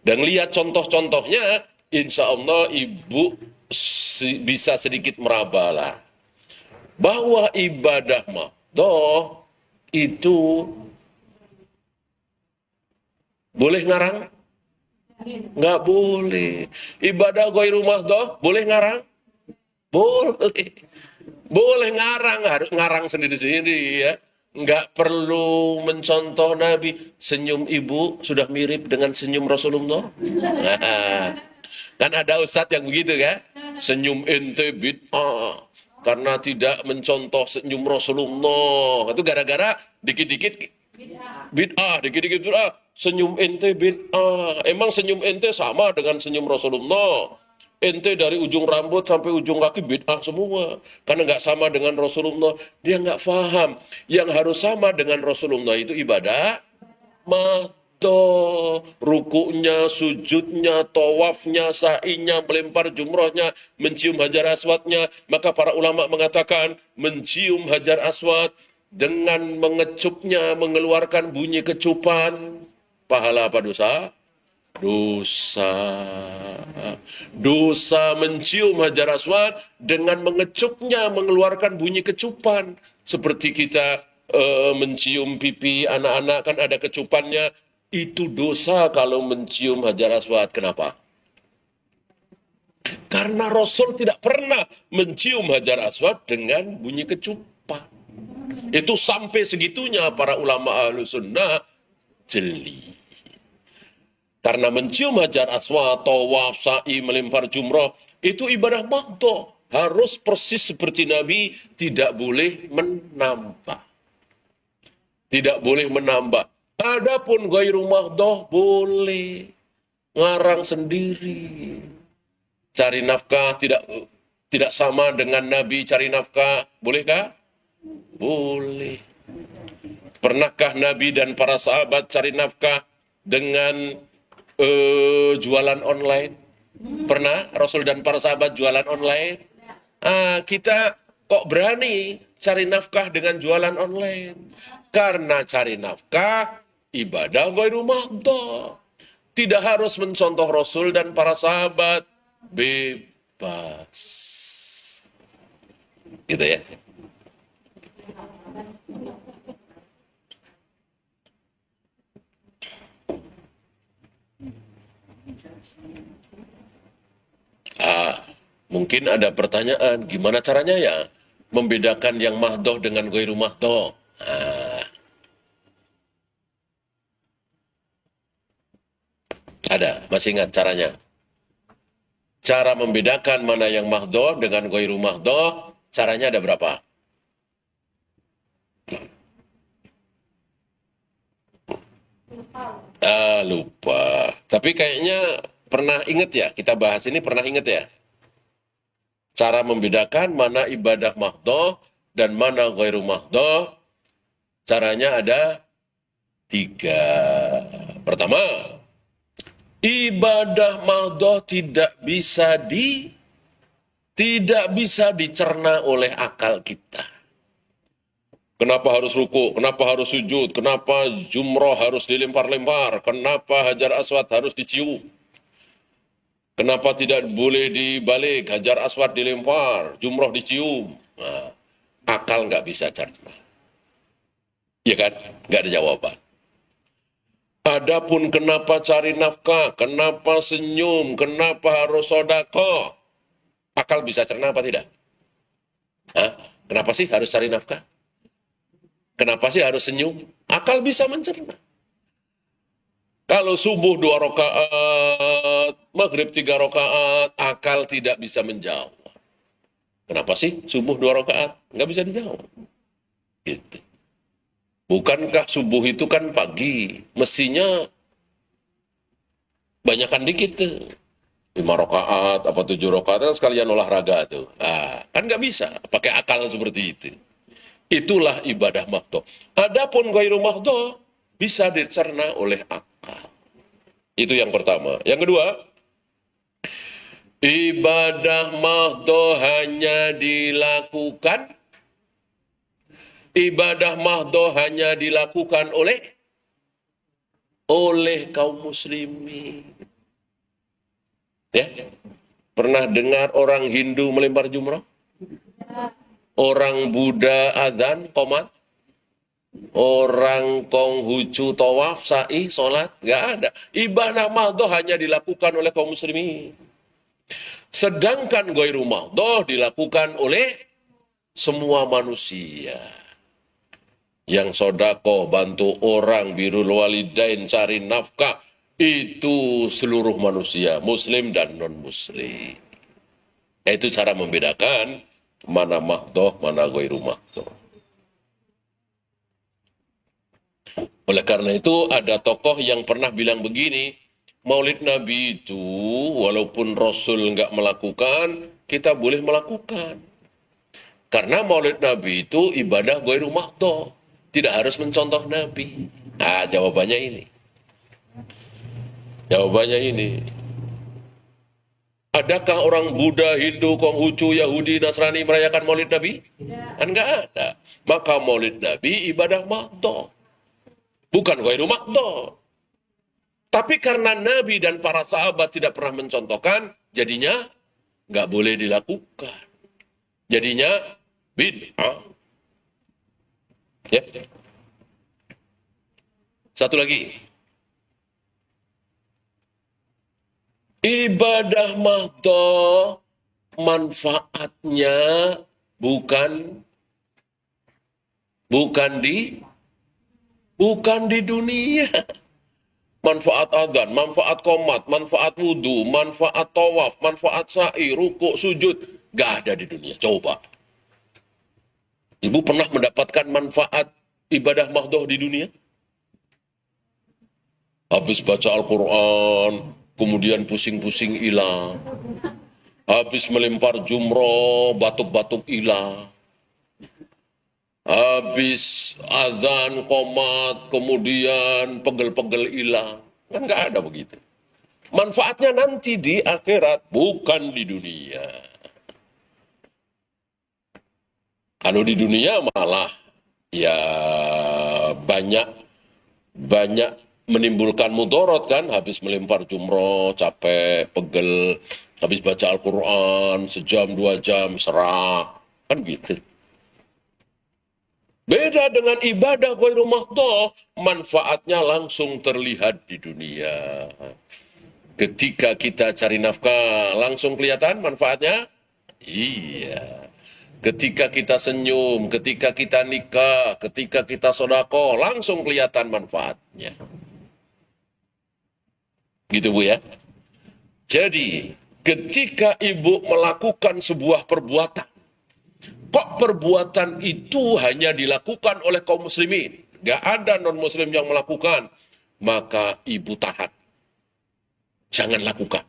Dan lihat contoh-contohnya, insya Allah ibu bisa sedikit merabalah. Bahwa ibadah mahdoh itu boleh ngarang? Nggak boleh. Ibadah ghairu mahdoh boleh ngarang? Boleh. Boleh ngarang, harus ngarang sendiri-sendiri ya. Nggak perlu mencontoh Nabi. Senyum ibu sudah mirip dengan senyum Rasulullah. Kan ada ustadz yang begitu kan? Senyum ente bid'ah. Karena tidak mencontoh senyum Rasulullah. Itu gara-gara dikit-dikit bid'ah, dikit-dikit bid'ah. Senyum ente bid'ah. Emang senyum ente sama dengan senyum Rasulullah? Ente dari ujung rambut sampai ujung kaki bid'ah semua. Karena nggak sama dengan Rasulullah. Dia nggak paham. Yang harus sama dengan Rasulullah itu ibadah mahdoh. Rukunya, sujudnya, tawafnya, sa'inya, melempar jumrohnya, mencium hajar aswadnya. Maka para ulama mengatakan mencium hajar aswad dengan mengecupnya, mengeluarkan bunyi kecupan. Pahala apa dosa? Dosa mencium hajar aswad dengan mengecupnya, mengeluarkan bunyi kecupan. Seperti kita mencium pipi anak-anak kan ada kecupannya. Itu dosa kalau mencium hajar aswad. Kenapa? Karena Rasul tidak pernah mencium hajar aswad dengan bunyi kecupan. Itu sampai segitunya para ulama Ahlus Sunnah jeli. Karena mencium hajar aswad, tawaf, sa'i, melempar jumroh, itu ibadah mahdoh. Harus persis seperti Nabi, tidak boleh menambah. Tidak boleh menambah. Adapun ghairu mahdoh, boleh. Ngarang sendiri. Cari nafkah, tidak sama dengan Nabi cari nafkah. Bolehkah? Boleh. Pernahkah Nabi dan para sahabat cari nafkah dengan jualan online? Pernah Rasul dan para sahabat jualan online? Kita kok berani cari nafkah dengan jualan online? Karena cari nafkah ibadah ghairu mahdoh. Tidak harus mencontoh Rasul dan para sahabat. Bebas. Gitu ya. Mungkin ada pertanyaan, gimana caranya ya membedakan yang mahdoh dengan ghairu mahdoh? Ada, masih ingat caranya? Cara membedakan mana yang mahdoh dengan ghairu mahdoh, caranya ada berapa? Lupa. Tapi kayaknya pernah ingat ya, kita bahas ini pernah ingat ya? Cara membedakan mana ibadah mahdoh dan mana ghairu mahdoh, caranya ada 3. Pertama, ibadah mahdhah tidak bisa dicerna oleh akal kita. Kenapa harus ruku? Kenapa harus sujud? Kenapa jumroh harus dilempar-lempar? Kenapa Hajar Aswad harus dicium? Kenapa tidak boleh dibalik? Hajar Aswad dilempar, jumroh dicium. Nah, akal nggak bisa cerna. Ya kan? Nggak ada jawaban. Adapun kenapa cari nafkah, kenapa senyum, kenapa harus sedekah, akal bisa cerna apa tidak? Hah? Kenapa sih harus cari nafkah? Kenapa sih harus senyum? Akal bisa mencerna. Kalau subuh 2 rakaat, maghrib 3 rakaat, akal tidak bisa menjawab. Kenapa sih subuh 2 rakaat? Nggak bisa dijawab. Gitu. Bukankah subuh itu kan pagi? Mestinya banyakan dikit tuh. 5 rakaat, apa 7 rakaat, kan sekalian olahraga tuh. Nah, kan nggak bisa pakai akal seperti itu. Itulah ibadah mahdhah. Adapun ghairu mahdhah bisa dicerna oleh akal. Itu yang pertama. Yang kedua, ibadah mahdhah hanya dilakukan oleh kaum muslimin. Ya. Pernah dengar orang Hindu melempar jumrah? Orang Buddha adzan, qomat? Orang Konghucu tawaf, sa'i, sholat? Nggak ada. Ibadah mahdhah hanya dilakukan oleh kaum muslimin. Sedangkan ghairu mahdhah dilakukan oleh semua manusia. Yang sodako, bantu orang, birrul walidain, cari nafkah, itu seluruh manusia, muslim dan non-muslim. Itu cara membedakan mana mahdhah, mana ghairu mahdhah. Oleh karena itu ada tokoh yang pernah bilang begini, Maulid Nabi itu walaupun Rasul nggak melakukan, kita boleh melakukan. Karena Maulid Nabi itu ibadah ghairu mahdhah, tidak harus mencontoh Nabi. Nah, jawabannya ini. Adakah orang Buddha, Hindu, Konghucu, Yahudi, Nasrani merayakan Maulid Nabi? Kan nggak ada. Maka Maulid Nabi ibadah mahdhah, bukan ghairu mahdhah. Tapi karena Nabi dan para sahabat tidak pernah mencontohkan, jadinya nggak boleh dilakukan. Jadinya bid'ah. Ya. Satu lagi. Ibadah mahdhah manfaatnya bukan di dunia. Manfaat adzan, manfaat qomat, manfaat wudu, manfaat tawaf, manfaat sa'i, rukuk, sujud, gak ada di dunia. Coba. Ibu pernah mendapatkan manfaat ibadah mahdhah di dunia? Habis baca Al-Quran, kemudian pusing-pusing hilang. Habis melempar jumroh, batuk-batuk hilang. Habis azan, qomat, kemudian pegel-pegel hilang. Kan nggak ada begitu. Manfaatnya nanti di akhirat, bukan di dunia. Kalau di dunia malah ya banyak menimbulkan mudorot kan. Habis melempar jumroh, capek, pegel. Habis baca Al-Quran, sejam, 2 jam, serak. Kan gitu. Beda dengan ibadah ghairu mahdhah, manfaatnya langsung terlihat di dunia. Ketika kita cari nafkah, langsung kelihatan manfaatnya? Iya. Ketika kita senyum, ketika kita nikah, ketika kita sedekah, langsung kelihatan manfaatnya. Gitu Bu ya. Jadi, ketika ibu melakukan sebuah perbuatan, kok perbuatan itu hanya dilakukan oleh kaum muslimin, gak ada non-muslim yang melakukan, maka ibu tahan. Jangan lakukan.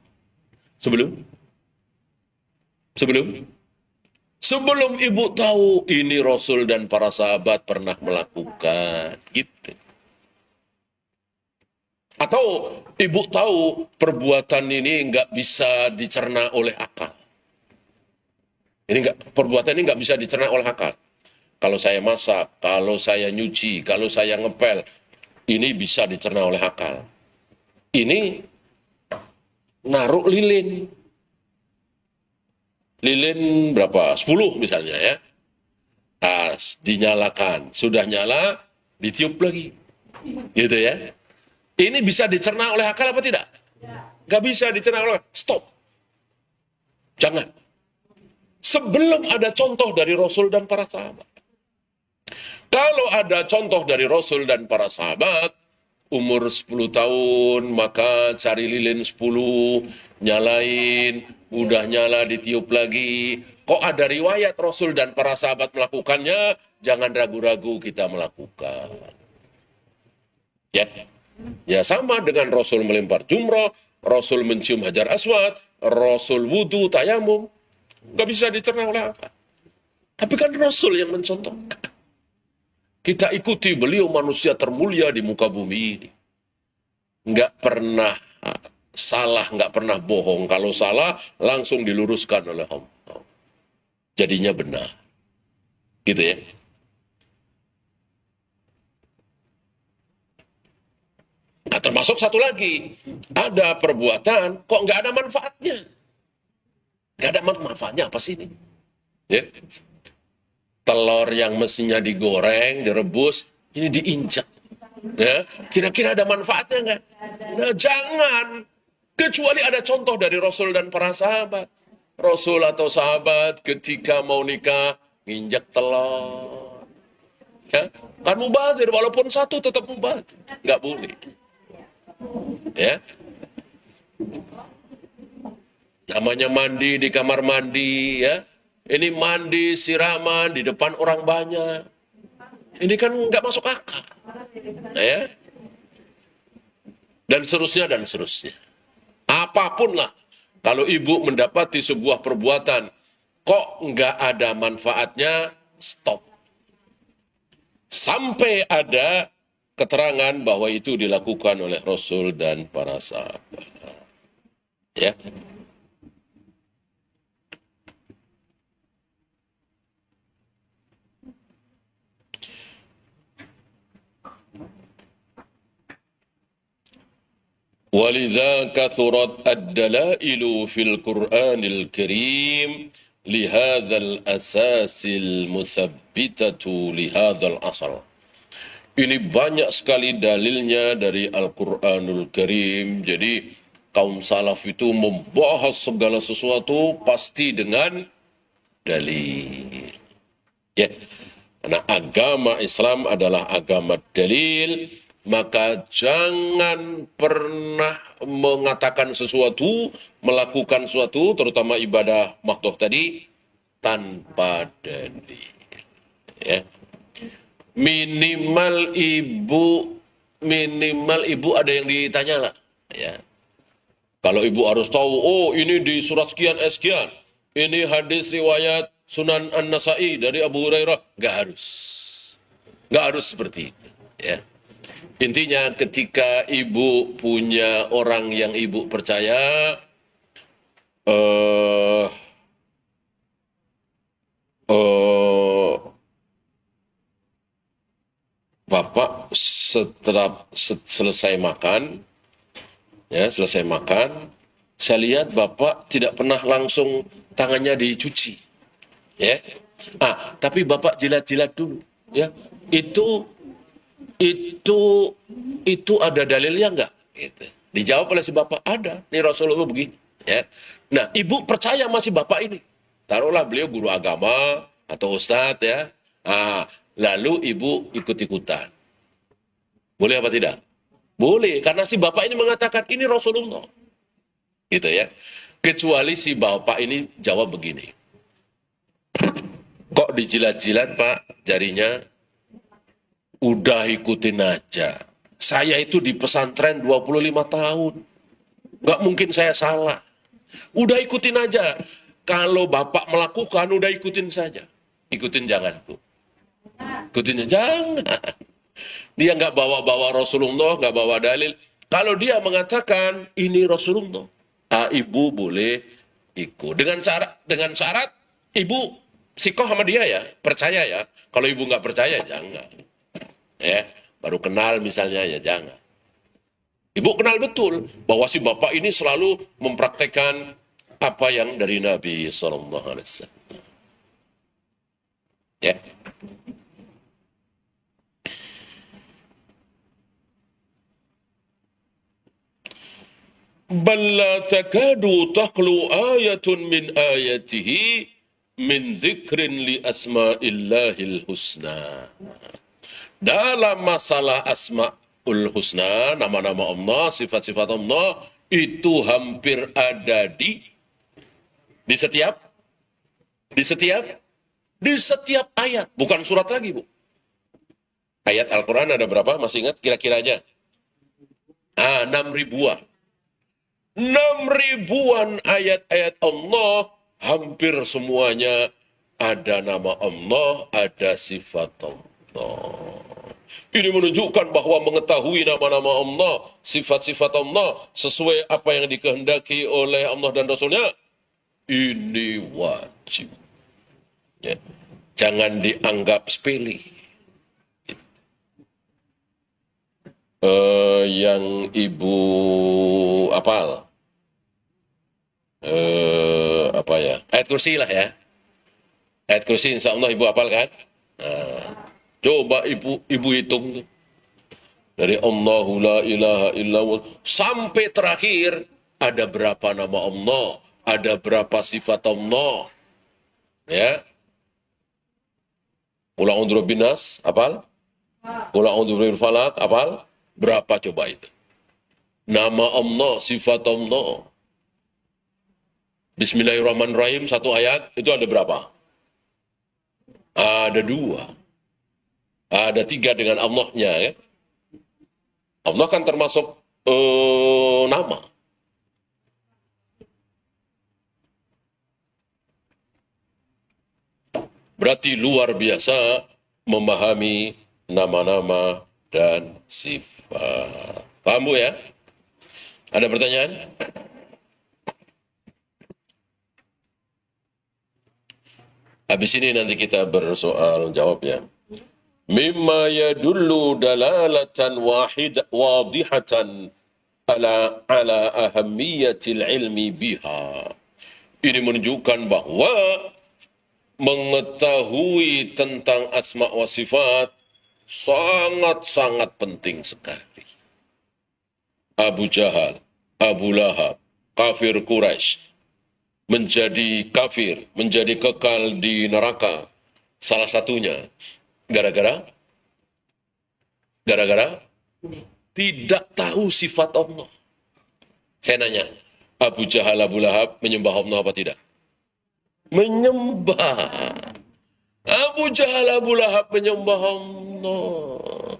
Sebelum ibu tahu ini Rasul dan para sahabat pernah melakukan. Gitu. Atau ibu tahu perbuatan ini nggak bisa dicerna oleh akal. Perbuatan ini nggak bisa dicerna oleh akal. Kalau saya masak, kalau saya nyuci, kalau saya ngepel, ini bisa dicerna oleh akal. Ini naruh lilin. Lilin berapa? 10 misalnya ya. Dinyalakan. Sudah nyala, ditiup lagi. Gitu ya. Ini bisa dicerna oleh akal apa tidak? Gak bisa dicerna oleh akal. Stop. Jangan. Sebelum ada contoh dari Rasul dan para sahabat. Kalau ada contoh dari Rasul dan para sahabat, umur 10 tahun, maka cari lilin 10, nyalain, udah nyala ditiup lagi. Kok ada riwayat Rasul dan para sahabat melakukannya, jangan ragu-ragu kita melakukan. Ya, ya sama dengan Rasul melempar jumrah, Rasul mencium hajar aswad, Rasul wudu, tayamum. Gak bisa dicerna oleh apa. Tapi kan Rasul yang mencontohkan. Kita ikuti beliau manusia termulia di muka bumi ini. Nggak pernah salah, nggak pernah bohong. Kalau salah, langsung diluruskan oleh Allah. Jadinya benar. Gitu ya. Nah, termasuk satu lagi. Ada perbuatan, kok nggak ada manfaatnya. Nggak ada manfaatnya apa sih ini? Ya. Telur yang mestinya digoreng, direbus, ini diinjak. Ya, kira-kira ada manfaatnya nggak? Nah, jangan. Kecuali ada contoh dari Rasul dan para sahabat. Rasul atau sahabat ketika mau nikah, nginjak telur. Ya, kan mubazir, walaupun satu tetap mubazir. Nggak boleh. Ya. Namanya mandi di kamar mandi, ya. Ini mandi, siraman di depan orang banyak. Ini kan nggak masuk akal. Ya. Dan seterusnya, dan seterusnya. Apapun lah. Kalau ibu mendapati sebuah perbuatan, kok nggak ada manfaatnya, stop. Sampai ada keterangan bahwa itu dilakukan oleh Rasul dan para sahabat. Ya. ولذا كثرت الدلائل في القرآن الكريم لهذا الأساس المثبتة لهذا الأصل. Ini banyak sekali dalilnya dari Al-Quranul Karim. Jadi kaum salaf itu membahas segala sesuatu pasti dengan dalil. Ya, karena agama Islam adalah agama dalil. Maka jangan pernah mengatakan sesuatu, melakukan sesuatu, terutama ibadah makhluk tadi, tanpa dalil. Ya. Minimal ibu ada yang ditanya lah. Ya. Kalau ibu harus tahu, oh ini di surat sekian sekian, ini hadis riwayat Sunan An-Nasai dari Abu Hurairah, nggak harus seperti itu. Ya. Intinya ketika ibu punya orang yang ibu percaya, Bapak setelah selesai makan, ya selesai makan, saya lihat Bapak tidak pernah langsung tangannya dicuci, ya. Tapi Bapak jilat-jilat dulu, ya. Itu ada dalilnya enggak? Gitu. Dijawab oleh si bapak, ada. Ini Rasulullah begini. Ya. Nah, ibu percaya masih bapak ini. Taruhlah beliau guru agama atau ustadz ya. Lalu ibu ikut-ikutan. Boleh apa tidak? Boleh, karena si bapak ini mengatakan ini Rasulullah. Gitu ya. Kecuali si bapak ini jawab begini. Kok dijilat-jilat Pak jarinya? Udah ikutin aja. Saya itu di pesantren 25 tahun. Nggak mungkin saya salah. Udah ikutin aja. Kalau bapak melakukan, udah ikutin saja. Ikutin jangan, Bu. Ikutinnya jangan. Dia nggak bawa-bawa Rasulullah, nggak bawa dalil. Kalau dia mengatakan ini Rasulullah, ibu boleh ikut dengan syarat ibu sikoh sama dia ya, percaya ya. Kalau ibu nggak percaya jangan. Ya, baru kenal misalnya ya jangan. Ibu kenal betul bahwa si bapak ini selalu mempraktekkan apa yang dari Nabi Sallallahu Alaihi Wasallam. Ya. Bal la takadu taqlu ayatun min ayatihi min dzikrin li asma'illahil husna. Dalam masalah asma'ul husna, nama-nama Allah, sifat-sifat Allah, itu hampir ada di setiap di setiap ayat, bukan surat lagi, Bu. Ayat Al-Quran ada berapa? Masih ingat kira-kiranya? 6 ribuan. 6 ribuan ayat-ayat Allah, hampir semuanya ada nama Allah, ada sifat Allah. Ini menunjukkan bahwa mengetahui nama-nama Allah, sifat-sifat Allah, sesuai apa yang dikehendaki oleh Allah dan Rasulnya, ini wajib. Ya. Jangan dianggap sepele. Yang ibu apal, apa ya? Ayat kursi lah ya. Ayat kursi insya Allah ibu apal kan? Coba ibu hitung dari Allahu la ilaha illallah sampai terakhir ada berapa nama Allah, ada berapa sifat Allah, ya. Qul a'udzu birabbin nas, apal? Qul a'udzu birabbil falaq, apal? Berapa coba itu? Nama Allah, sifat Allah. Bismillahirrahmanirrahim, satu ayat, itu ada berapa? Ada 2. Ada 3 dengan Allah-nya ya. Allah kan termasuk nama. Berarti luar biasa memahami nama-nama dan sifat. Paham Bu ya? Ada pertanyaan? Habis ini nanti kita bersoal jawab ya. Mimma yadullu dalalatan wadihatan ala ahammiyatil ilmi biha. Ini menunjukkan bahwa mengetahui tentang asma wa sifat sangat-sangat penting sekali. Abu Jahal, Abu Lahab, kafir Quraisy, menjadi kafir, menjadi kekal di neraka. Salah satunya gara-gara tidak tahu sifat Allah. Saya nanya, Abu Jahal, Abu Lahab menyembah Allah apa tidak? Menyembah. Abu Jahal, Abu Lahab menyembah Allah.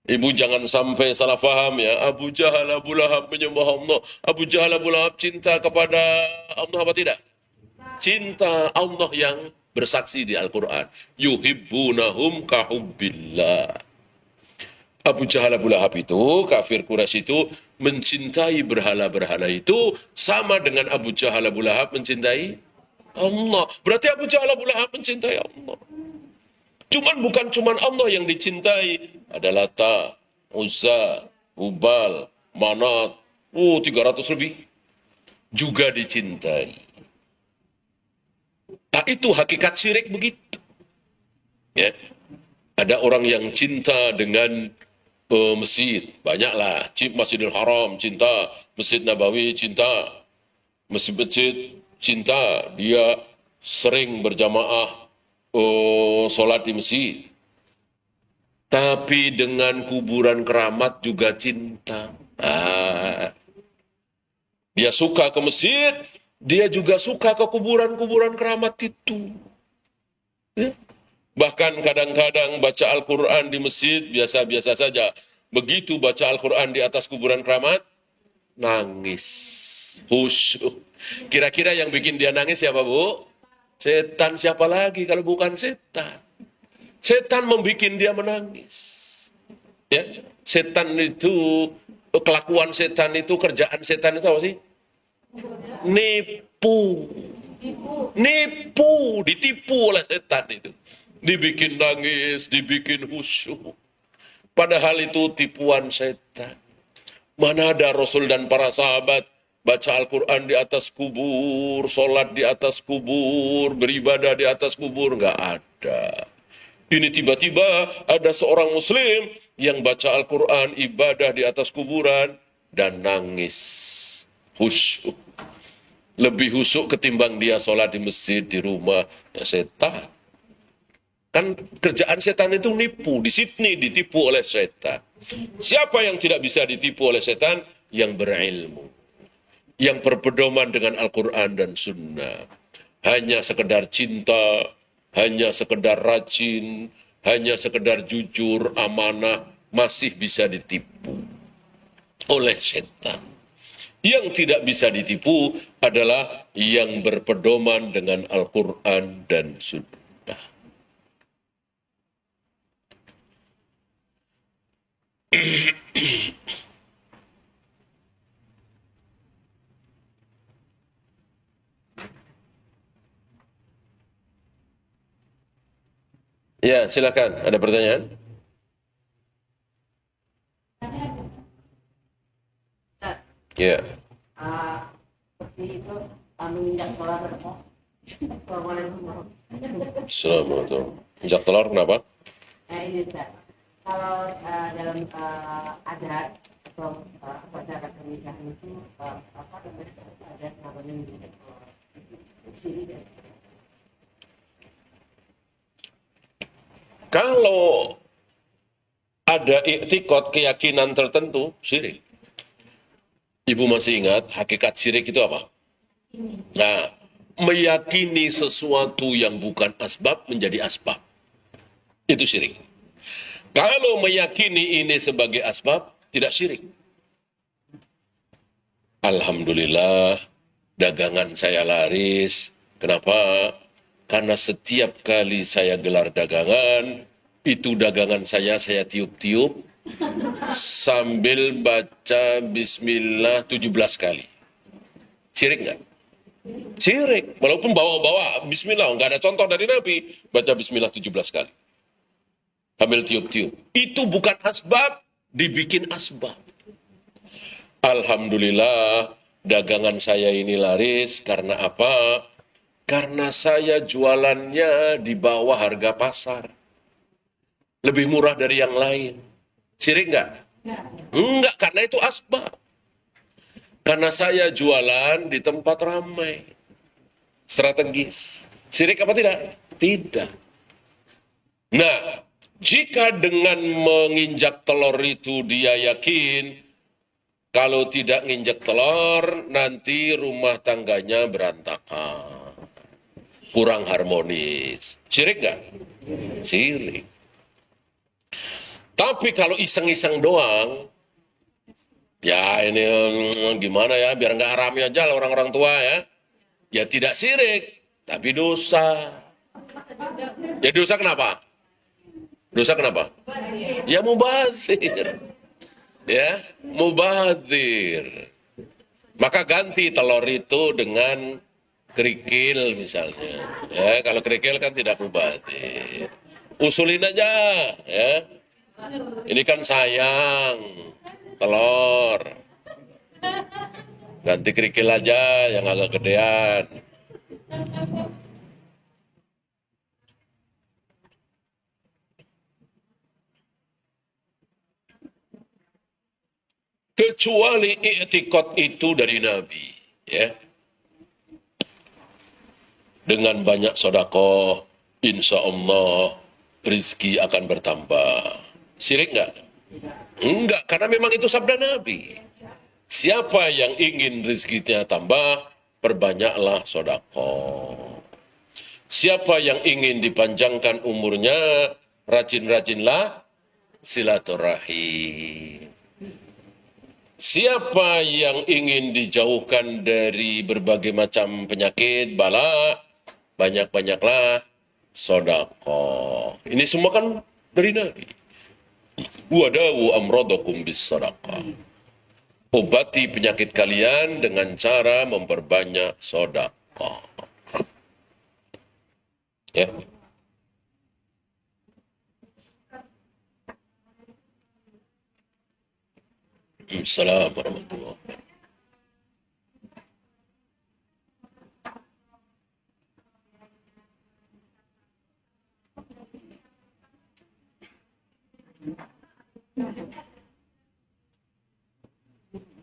Ibu jangan sampai salah faham ya. Abu Jahal, Abu Lahab menyembah Allah. Abu Jahal, Abu Lahab cinta kepada Allah apa tidak? Cinta Allah yang bersaksi di Al-Quran. Yuhibbunahum kahubbillah. Abu Jahal, Abu Lahab itu, kafir Quraisy itu, mencintai berhala-berhala itu sama dengan Abu Jahal, Abu Lahab mencintai Allah. Berarti Abu Jahal, Abu Lahab mencintai Allah. Bukan cuman Allah yang dicintai. Ada Lata, Uzza, Ubal, Manat. 300 lebih. Juga dicintai. Nah, itu hakikat syirik begitu. Ya. Ada orang yang cinta dengan masjid. Banyaklah. Masjidil Haram, cinta. Masjid Nabawi, cinta. Masjid cinta. Dia sering berjamaah sholat di masjid. Tapi dengan kuburan keramat juga cinta. Dia suka ke masjid, dia juga suka ke kuburan-kuburan keramat itu. Ya. Bahkan kadang-kadang baca Al-Quran di masjid biasa-biasa saja. Begitu baca Al-Quran di atas kuburan keramat, nangis. Khusyuk. Kira-kira yang bikin dia nangis siapa, Bu? Setan, siapa lagi kalau bukan setan? Setan membuat dia menangis. Ya, setan itu kelakuan setan itu, kerjaan setan itu apa sih? Nipu. Nipu, ditipu oleh setan itu. Dibikin nangis, dibikin khusyuk. Padahal itu tipuan setan. Mana ada Rasul dan para sahabat baca Al-Quran di atas kubur, sholat di atas kubur, beribadah di atas kubur? Nggak ada. Ini tiba-tiba ada seorang muslim yang baca Al-Quran, ibadah di atas kuburan, dan nangis. Khusyuk. Lebih khusyuk ketimbang dia sholat di masjid, di rumah. Ya setan. Kan kerjaan setan itu nipu. Di sini ditipu oleh setan. Siapa yang tidak bisa ditipu oleh setan? Yang berilmu. Yang berpedoman dengan Al-Quran dan Sunnah. Hanya sekedar cinta, hanya sekedar rajin, hanya sekedar jujur, amanah, masih bisa ditipu oleh setan. Yang tidak bisa ditipu adalah yang berpedoman dengan Al-Quran dan Sunnah. Ya, silakan. Ada pertanyaan? Ya. Seperti itu, menginjak bola berapa? Assalamualaikum. Injak telur kenapa? Ini Ustaz. Kalau dalam adat atau upacara pernikahan itu apa ada namanya menginjak bola? Kalau ada iktikad keyakinan tertentu, syirik. Ibu masih ingat hakikat syirik itu apa? Nah, meyakini sesuatu yang bukan asbab menjadi asbab. Itu syirik. Kalau meyakini ini sebagai asbab, tidak syirik. Alhamdulillah, dagangan saya laris. Kenapa? Karena setiap kali saya gelar dagangan, itu dagangan saya tiup-tiup sambil baca bismillah 17 kali. Syirik nggak? Syirik. Walaupun bawa-bawa bismillah, nggak ada contoh dari Nabi, baca bismillah 17 kali. Sambil tiup-tiup. Itu bukan asbab, dibikin asbab. Alhamdulillah, dagangan saya ini laris karena apa? Karena saya jualannya di bawah harga pasar. Lebih murah dari yang lain. Syirik nggak? Enggak, karena itu asbab. Karena saya jualan di tempat ramai. Strategis. Syirik apa tidak? Tidak. Nah, jika dengan menginjak telur itu dia yakin, kalau tidak nginjak telur, nanti rumah tangganya berantakan. Kurang harmonis. Syirik nggak? Syirik. Tapi kalau iseng-iseng doang, ya ini gimana ya, biar nggak rame aja lah orang-orang tua ya. Ya tidak syirik, tapi dosa. Ya dosa kenapa? Dosa kenapa? Ya mubazir. Ya, mubazir. Maka ganti telur itu dengan kerikil misalnya. Ya, kalau kerikil kan tidak mubazir. Usulin aja, ya. Ini kan sayang telur. Ganti kerikil aja yang agak gedean. Kecuali i'tikad itu dari Nabi, ya. Dengan banyak sedekah, insya Allah rizki akan bertambah. Syirik enggak? Enggak, karena memang itu sabda Nabi. Siapa yang ingin rizkinya tambah, perbanyaklah sedekah. Siapa yang ingin dipanjangkan umurnya, rajin-rajinlah silaturahim. Siapa yang ingin dijauhkan dari berbagai macam penyakit, bala, banyak-banyaklah sedekah. Ini semua kan dari Nabi. Wadawu amradakum bis sedekah. Obati penyakit kalian dengan cara memperbanyak sedekah. Ya. Assalamualaikum warahmatullahi wabarakatuh.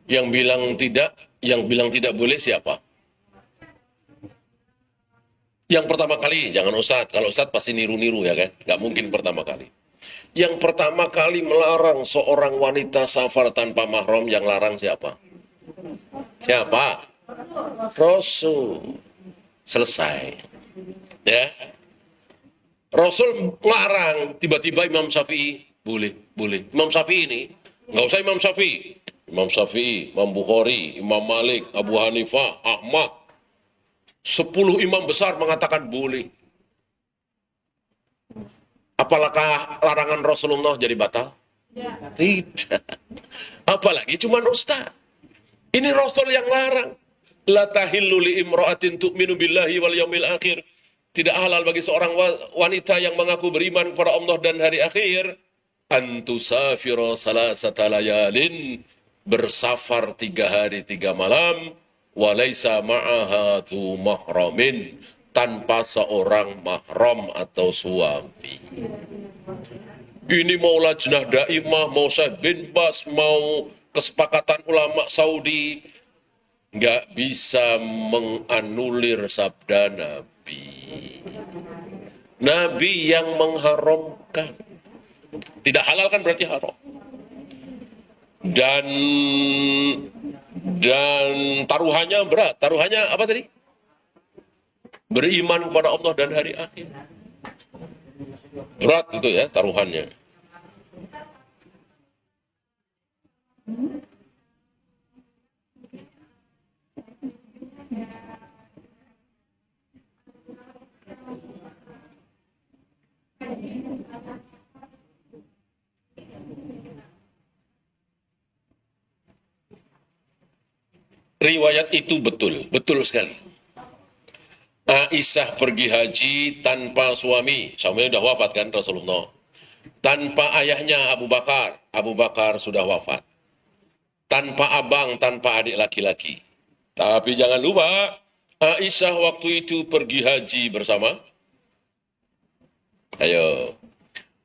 Yang bilang tidak boleh siapa? Yang pertama kali, jangan Ustadz. Kalau Ustadz pasti niru-niru ya kan? Nggak mungkin pertama kali. Yang pertama kali melarang seorang wanita safar tanpa mahram, yang larang siapa? Siapa? Rasul. Selesai. Ya. Rasul melarang, tiba-tiba Imam Syafi'i, boleh. Imam Syafi'i ini, nggak usah Imam Syafi'i. Imam Syafi'i, Imam Bukhari, Imam Malik, Abu Hanifah, Ahmad. 10 imam besar mengatakan boleh. Apakah larangan Rasulullah jadi batal? Ya. Tidak. Apalagi cuma ustaz. Ini Rasul yang larang. La tahillu li imra'atin tu'minu billahi wal yaumil akhir. Tidak halal bagi seorang wanita yang mengaku beriman kepada Allah dan hari akhir. Antusafira salasata layalin. Bersafar 3 hari 3 malam. Walaysa ma'aha tu mahramin. Tanpa seorang mahram atau suami. Ini mau lajnah daimah, mau Syekh bin Bas, mau kesepakatan ulama Saudi, nggak bisa menganulir sabda Nabi. Nabi yang mengharamkan. Tidak halal kan berarti haram. Dan taruhannya berat. Taruhannya apa tadi? Beriman kepada Allah dan hari akhir. Berat itu ya taruhannya. Riwayat itu betul sekali. Aisyah pergi haji tanpa suami. Suaminya sudah wafat kan Rasulullah. Tanpa ayahnya Abu Bakar. Abu Bakar sudah wafat. Tanpa abang, tanpa adik laki-laki. Tapi jangan lupa, Aisyah waktu itu pergi haji bersama.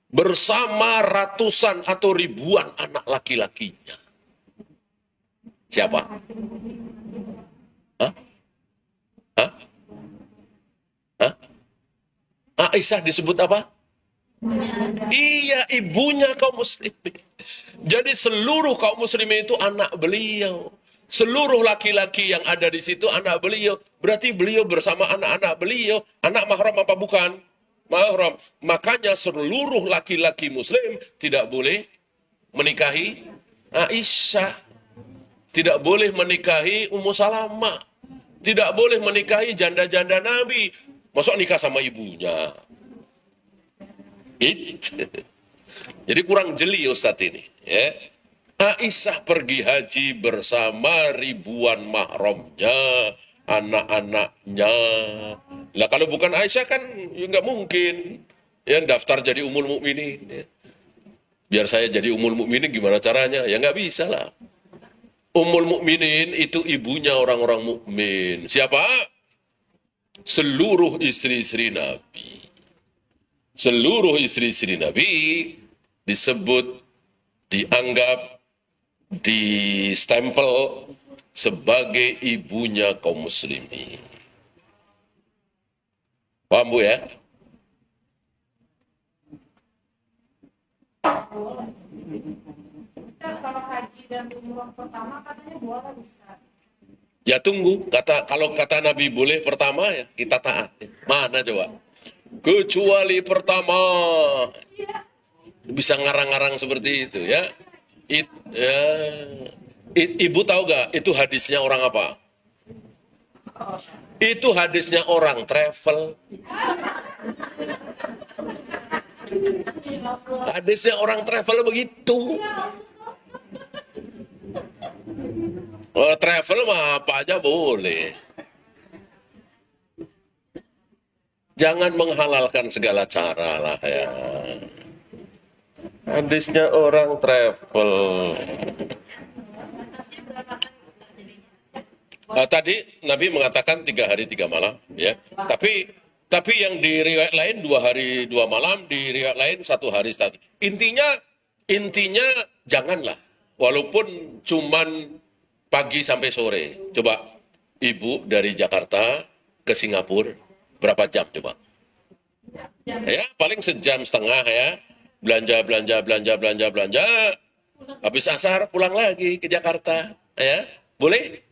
Bersama ratusan atau ribuan anak laki-lakinya. Siapa? Hah? Aisyah disebut apa? Iya, ibunya kaum muslimin. Jadi seluruh kaum muslimin itu anak beliau. Seluruh laki-laki yang ada di situ anak beliau. Berarti beliau bersama anak-anak beliau. Anak mahram apa bukan? Mahram. Makanya seluruh laki-laki muslim tidak boleh menikahi Aisyah. Tidak boleh menikahi Ummu Salamah. Tidak boleh menikahi janda-janda Nabi. Masuk nikah sama ibunya. Jadi kurang jeli Ustadz ini. Ya. Aisyah pergi haji bersama ribuan mahramnya, anak-anaknya. Lah kalau bukan Aisyah kan ya nggak mungkin. Ya daftar jadi Ummul Mukminin. Ya. Biar saya jadi Ummul Mukminin gimana caranya? Ya nggak bisa lah. Ummul Mukminin itu ibunya orang-orang mukmin. Siapa? Seluruh istri-istri Nabi. Seluruh istri-istri Nabi disebut, dianggap, distempel sebagai ibunya kaum muslimin. Paham Bu ya? Kalau haji dan umroh pertama katanya boleh. Ya tunggu, kalau kata Nabi boleh pertama ya kita taat. Mana coba? Kecuali pertama. Bisa ngarang-ngarang seperti itu ya. Ibu tahu gak itu hadisnya orang apa? Itu hadisnya orang travel. Hadisnya orang travel begitu. Travel mah apa aja boleh. Jangan menghalalkan segala cara lah ya. Hadisnya orang travel. Tadi Nabi mengatakan 3 hari 3 malam, ya. Tapi yang di riwayat lain 2 hari 2 malam, di riwayat lain 1 hari 1. Intinya janganlah, walaupun cuman pagi sampai sore. Coba ibu dari Jakarta ke Singapura berapa jam coba? Ya paling sejam setengah ya. Belanja. Habis asar pulang lagi ke Jakarta, ya. Boleh?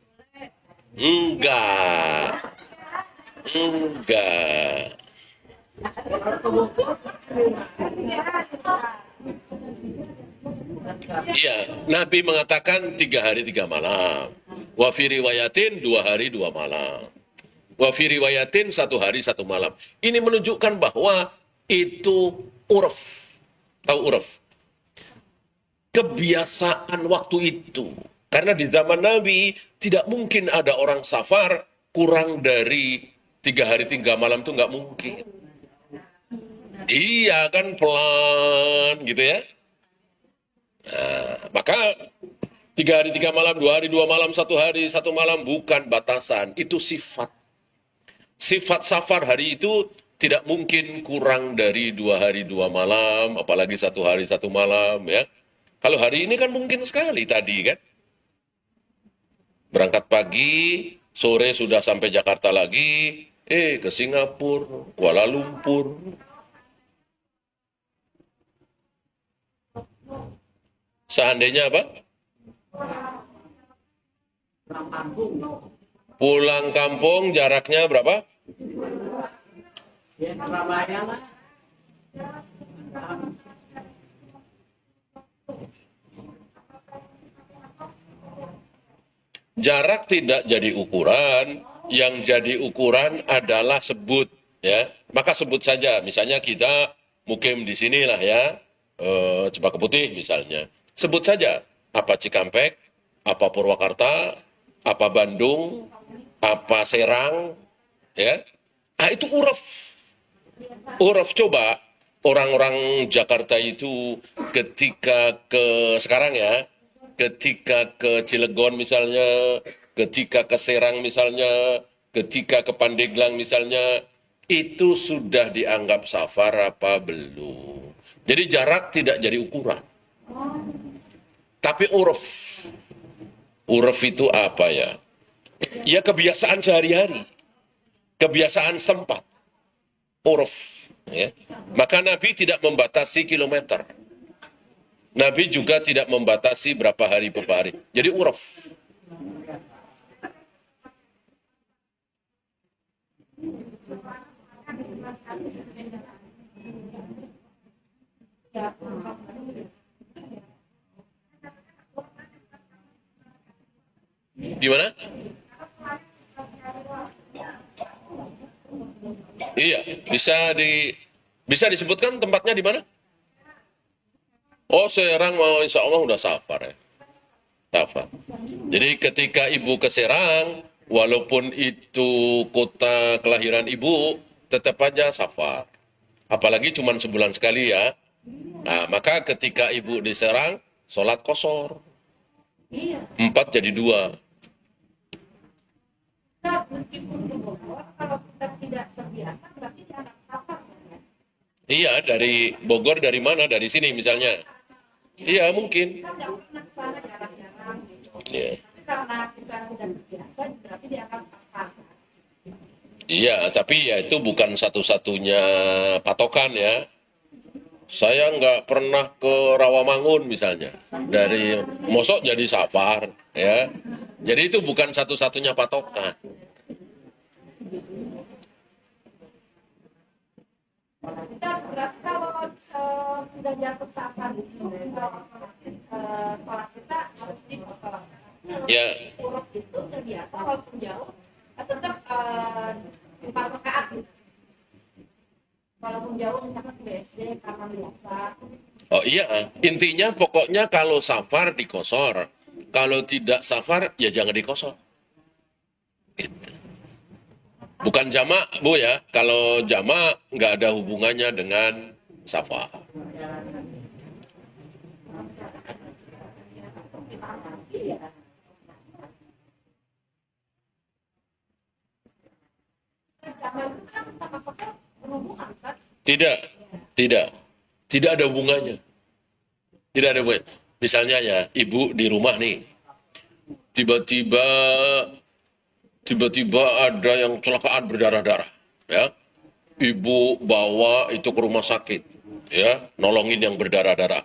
Enggak. Iya, Nabi mengatakan 3 hari 3 malam. Wa fi riwayatin 2 hari 2 malam. Wa fi riwayatin 1 hari 1 malam. Ini menunjukkan bahwa itu uruf. Tahu uruf? Kebiasaan waktu itu. Karena di zaman Nabi tidak mungkin ada orang safar kurang dari 3 hari 3 malam itu nggak mungkin. Iya kan pelan gitu ya. Nah, maka 3 hari 3 malam, 2 hari 2 malam, 1 hari 1 malam bukan batasan. Itu sifat. Sifat safar hari itu tidak mungkin kurang dari 2 hari 2 malam, apalagi 1 hari 1 malam ya. Kalau hari ini kan mungkin sekali tadi kan. Berangkat pagi, sore sudah sampai Jakarta lagi, ke Singapura, Kuala Lumpur. Seandainya apa? Pulang kampung jaraknya berapa? Jarak tidak jadi ukuran, yang jadi ukuran adalah sebut, ya. Maka sebut saja, misalnya kita mukim di sinilah ya, Cempaka Putih misalnya. Sebut saja, apa Cikampek, apa Purwakarta, apa Bandung, apa Serang, ya. Ah itu uruf. Uruf coba orang-orang Jakarta itu ketika sekarang ya, ketika ke Cilegon misalnya, ketika ke Serang misalnya, ketika ke Pandeglang misalnya, itu sudah dianggap safar apa belum. Jadi jarak tidak jadi ukuran. Tapi uruf. Uruf itu apa ya? Ya kebiasaan sehari-hari. Kebiasaan setempat. Uruf. Ya. Maka Nabi tidak membatasi kilometer. Nabi juga tidak membatasi berapa hari per hari. Jadi uruf. Gimana? Iya, bisa disebutkan tempatnya di mana? Oh, Serang mau insya Allah udah safar ya. Safar. Jadi ketika ibu ke Serang, walaupun itu kota kelahiran ibu, tetap aja safar. Apalagi cuma sebulan sekali ya. Nah, maka ketika ibu di Serang, sholat qashar. 4 jadi 2. Kalau kita tidak terbiasa, berarti dianggap safar. Iya, dari Bogor dari mana? Dari sini misalnya. Iya, mungkin. Kita nggak pernah ke sana jarang-jarang. Iya. Karena kita tidak terbiasa, berarti dianggap safar. Iya, tapi ya itu bukan satu-satunya patokan ya. Saya nggak pernah ke Rawamangun misalnya. Dari Mosok jadi safar ya. Jadi itu bukan satu-satunya patokan. Kita berarti kalau sudah jatuh safar itu, sholat kita harus dipotong. Ya, Urut itu terbiasa walaupun jauh, tetap 4 rakaat gitu. Walaupun jauh misalkan ke BSD karena biasa. oh iya. Intinya pokoknya kalau safar di qashar, Kalau tidak safar, ya jangan dikosor. Gitu. Bukan jamak, Bu ya. Kalau jamak nggak ada hubungannya dengan safar. Tidak, tidak, tidak ada hubungannya. Tidak ada hubungannya. Misalnya ya, ibu di rumah nih, tiba-tiba ada yang kecelakaan berdarah-darah, ya. Ibu bawa itu ke rumah sakit, ya, nolongin yang berdarah-darah.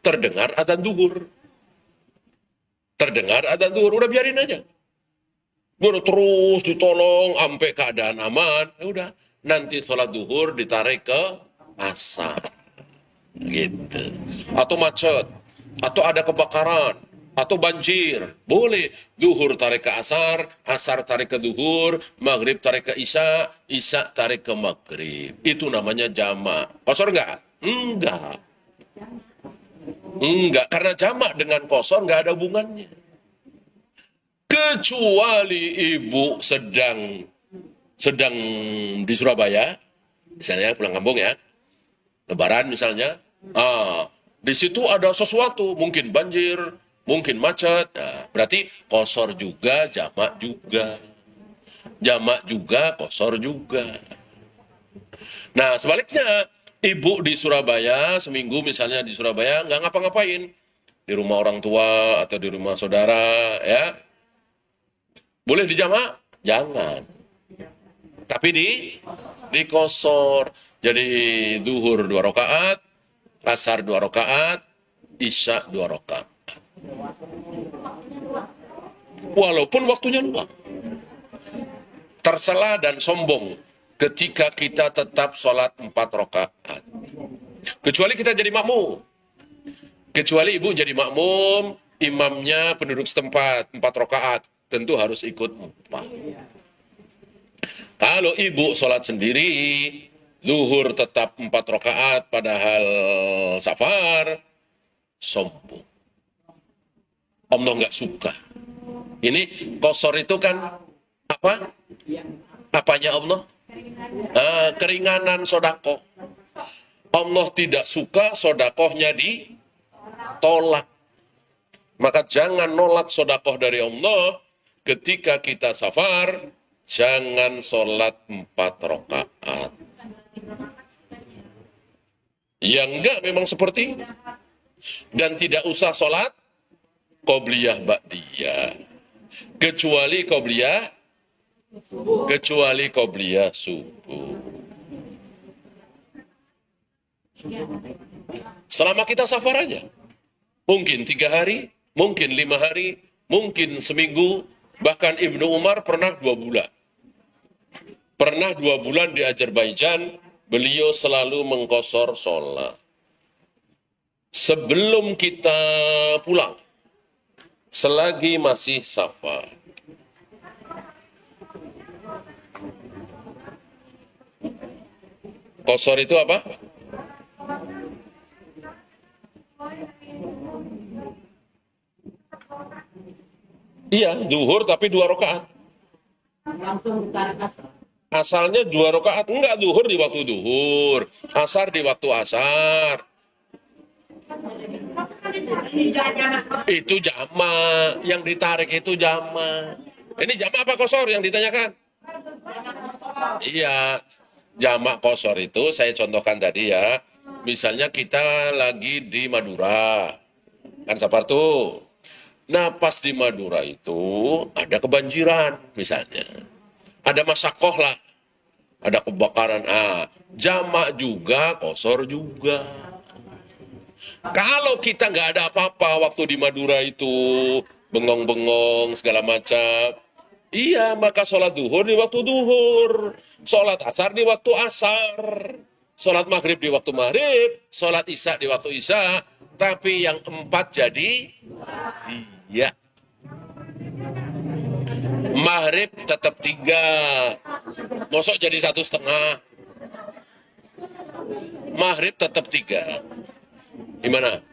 Terdengar adzan zuhur. Udah biarin aja. Udah terus ditolong sampai keadaan aman, ya udah. Nanti sholat zuhur ditarik ke asar, gitu. Atau macet, atau ada kebakaran, atau banjir, boleh zuhur tarik ke asar, asar tarik ke zuhur, maghrib tarik ke isya, isya tarik ke maghrib. Itu namanya jamak. Kosor enggak? Enggak, karena jamak dengan kosor enggak ada hubungannya. Kecuali ibu sedang di Surabaya, misalnya pulang kampung ya, Lebaran misalnya, di situ ada sesuatu, mungkin banjir, mungkin macet, nah, berarti kosor juga, jamak juga, kosor juga. Nah sebaliknya, ibu di Surabaya, seminggu misalnya di Surabaya, nggak ngapa-ngapain, di rumah orang tua atau di rumah saudara, ya, boleh dijamak? Jangan. Tapi di kosor. Jadi zuhur 2 rakaat, asar 2 rakaat, isya 2 rakaat. Walaupun waktunya luang. Tercela dan sombong ketika kita tetap sholat 4 rakaat. Kecuali kita jadi makmum. Kecuali ibu jadi makmum, imamnya penduduk setempat 4 rakaat, tentu harus ikut 4. Kalau ibu sholat sendiri, zuhur tetap 4 rakaat padahal safar, sombong. Allah nggak suka. Ini kosor itu kan apa? Apanya Allah? Keringanan sodako. Allah tidak suka sodakohnya ditolak. Maka jangan nolak sodakoh dari Allah ketika kita safar. Jangan sholat 4 rakaat. Yang enggak memang seperti itu. Dan tidak usah sholat qobliyah ba'diyah. Kecuali qobliyah subuh. Selama kita safar aja. Mungkin 3 hari, mungkin 5 hari, mungkin seminggu, bahkan Ibnu Umar pernah 2 bulan. Pernah 2 bulan di Azerbaijan, beliau selalu mengqosor sholat. Sebelum kita pulang, selagi masih safar. Qosor itu apa? Iya, zuhur tapi 2 rakaat. Asalnya 2 rakaat, enggak, zuhur di waktu zuhur, asar di waktu asar. Itu jamak, yang ditarik itu jamak. Ini jamak apa kosor yang ditanyakan? Iya, jamak kosor itu saya contohkan tadi ya. Misalnya kita lagi di Madura, kan safar tuh. Nah pas di Madura itu ada kebanjiran misalnya. Ada masakoh lah, ada kebakaran. Jamak juga, kosor juga. Kalau kita nggak ada apa-apa waktu di Madura itu, bengong-bengong segala macam, iya maka sholat duhur di waktu duhur, sholat asar di waktu asar, sholat maghrib di waktu maghrib, sholat isya di waktu isya, tapi yang 4 jadi iya. Maghrib tetap 3, mosok jadi 1,5. Maghrib tetap 3. Gimana?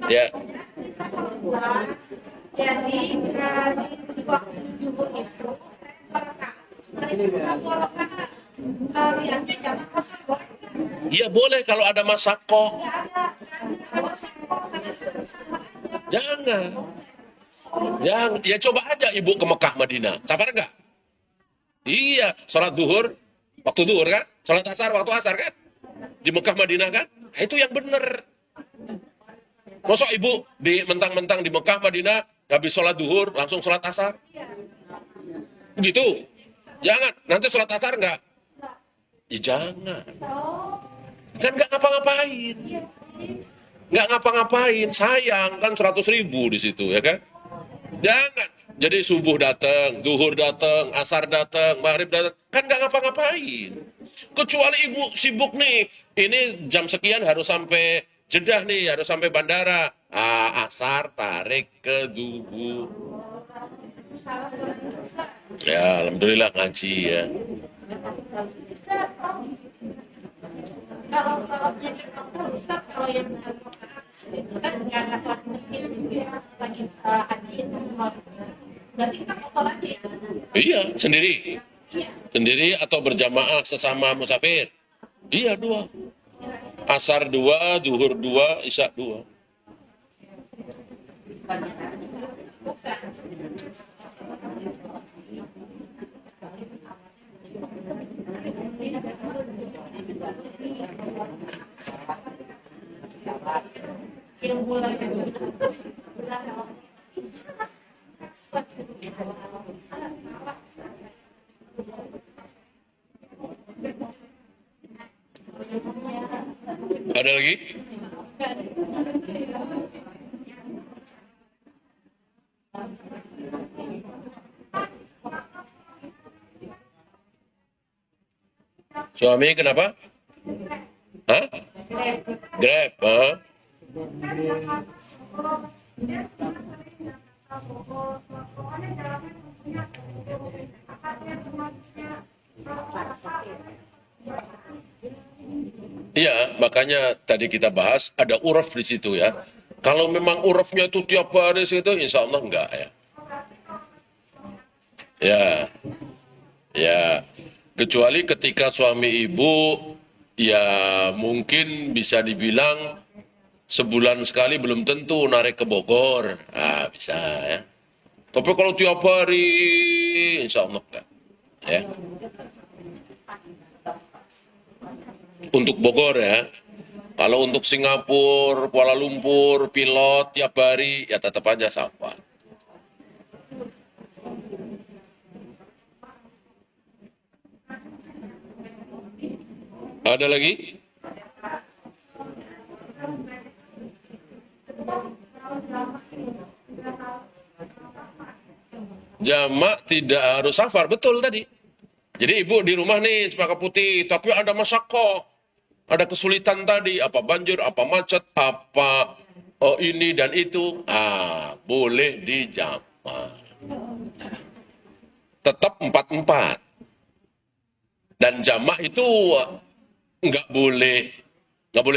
Ya. Jadi di waktu zuhur itu saya itu satu rakaat. Lihatnya jangan kosong boleh nggak? Iya boleh kalau ada masakoh. Nggak ada kosong karena sudah sama aja. Jangan. Jangan. Ya coba aja ibu ke Mekah Madinah. Safar enggak? Iya, sholat duhur, waktu duhur kan? Sholat asar, waktu asar kan? Di Mekah Madinah kan? Nah, itu yang benar. Masa ibu di mentang-mentang di Mekah Madinah, habis sholat duhur, langsung sholat asar? Begitu? Jangan. Nanti sholat asar enggak? Ya jangan. Kan nggak ngapa-ngapain. Nggak ngapa-ngapain. Sayang kan 100.000 di situ ya kan? Jangan. Jadi subuh datang, duhur datang, asar datang, maghrib datang. Kan nggak ngapa-ngapain. Kecuali ibu sibuk nih. Ini jam sekian harus sampai Jeddah nih, harus sampai bandara. Asar tarik ke duhur. Ya, alhamdulillah ngaji ya. Kalau sholatnya di waktu Ustaz, kalau yang itu kan nggak sholat masjid gitu ya, lagi haji itu berarti kita mau sholat aja ya? Iya, sendiri. Iya. Sendiri atau berjamaah sesama musafir. Iya, dua. Asar dua, duhur dua, isya dua. Yang bulan Ada lagi? Suami kenapa? Hah? Grab, hah? Iya, makanya tadi kita bahas ada uruf di situ ya. Kalau memang urufnya itu tiap hari situ, insya Allah enggak ya. Ya, ya. Kecuali ketika suami ibu, ya mungkin bisa dibilang sebulan sekali belum tentu narik ke Bogor. Bisa ya. Tapi kalau tiap hari, insya Allah enggak. Ya. Untuk Bogor ya. Kalau untuk Singapura, Kuala Lumpur, pilot tiap hari, ya tetap aja Safar. Ada lagi? Jamak tidak harus safar, betul tadi. Jadi ibu di rumah nih Cempaka Putih, tapi ada masakoh, ada kesulitan tadi, apa banjir, apa macet, apa ini dan itu, boleh dijamak. Tetap 4-4. Dan jamak itu nggak boleh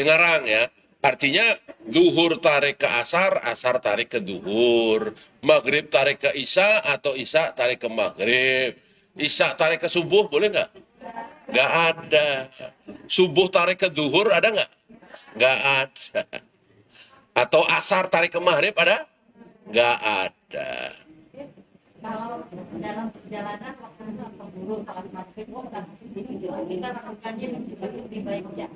ngarang ya. Artinya duhur tarik ke asar, asar tarik ke duhur, maghrib tarik ke isya atau isya tarik ke maghrib, isya tarik ke subuh boleh nggak? Nggak ada. Subuh tarik ke duhur ada nggak? Nggak ada. Atau asar tarik ke maghrib ada? Nggak ada. kalau dalam perjalanan waktu itu keburu salat maghrib kita lakukannya lebih baik ya.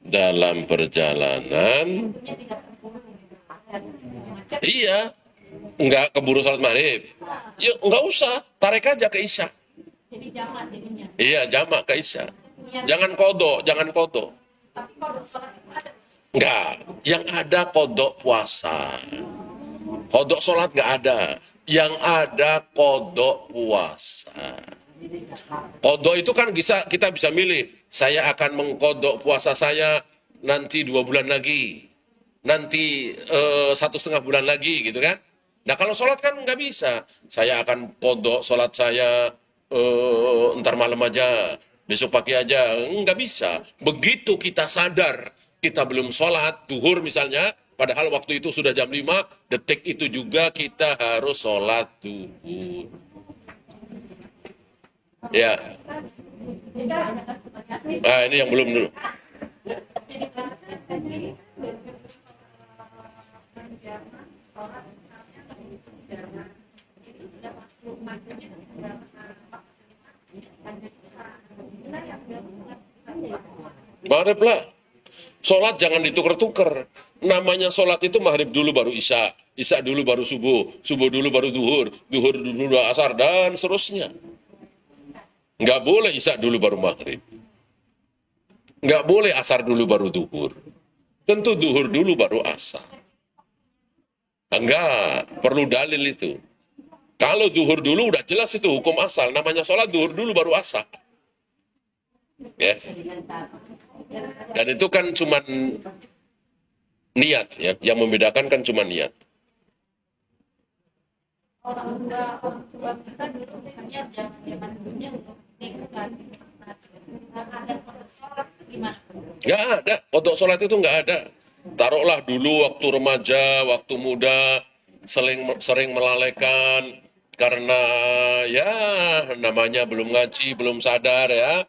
Dalam perjalanan, Tentunya tidak keburu macet. iya, nggak keburu salat maghrib. Ya nggak usah, tarik aja ke isya. Jadi jamak jadinya. Iya, jamak ke isya. Jangan kodok, jangan kodok. Tapi kalau sholat itu ada. Enggak, yang ada kodok puasa. Kodok sholat nggak ada. Yang ada kodok puasa. Kodok itu kan kita bisa milih. Saya akan mengkodok puasa saya nanti 2 bulan lagi. Nanti 1,5 bulan lagi gitu kan. Nah kalau sholat kan nggak bisa. Saya akan kodok sholat saya ntar malam aja. Besok pagi aja. Nggak bisa. Begitu kita sadar kita belum sholat, duhur misalnya, Padahal waktu itu sudah jam 5, detik itu juga kita harus sholat duhur. Ya. Nah, ini yang belum dulu. Maghrib lah. Sholat jangan ditukar-tukar. Namanya sholat itu maghrib dulu baru isya, isya dulu baru subuh, subuh dulu baru duhur, duhur dulu baru asar, dan seterusnya. Nggak boleh isya dulu baru maghrib. Nggak boleh asar dulu baru duhur. Tentu duhur dulu baru asar. Enggak, perlu dalil itu. Kalau duhur dulu udah jelas itu hukum asal. Namanya sholat duhur dulu baru asar. Ya. Dan itu kan cuma niat ya, yang membedakan kan cuma niat. Orang tua kita dulu misalnya zaman dulunya untuk nikah ada sholat gimana? Nggak ada, kodok sholat itu nggak ada. Taruhlah dulu waktu remaja, waktu muda, sering melalaikan karena ya namanya belum ngaji, belum sadar ya.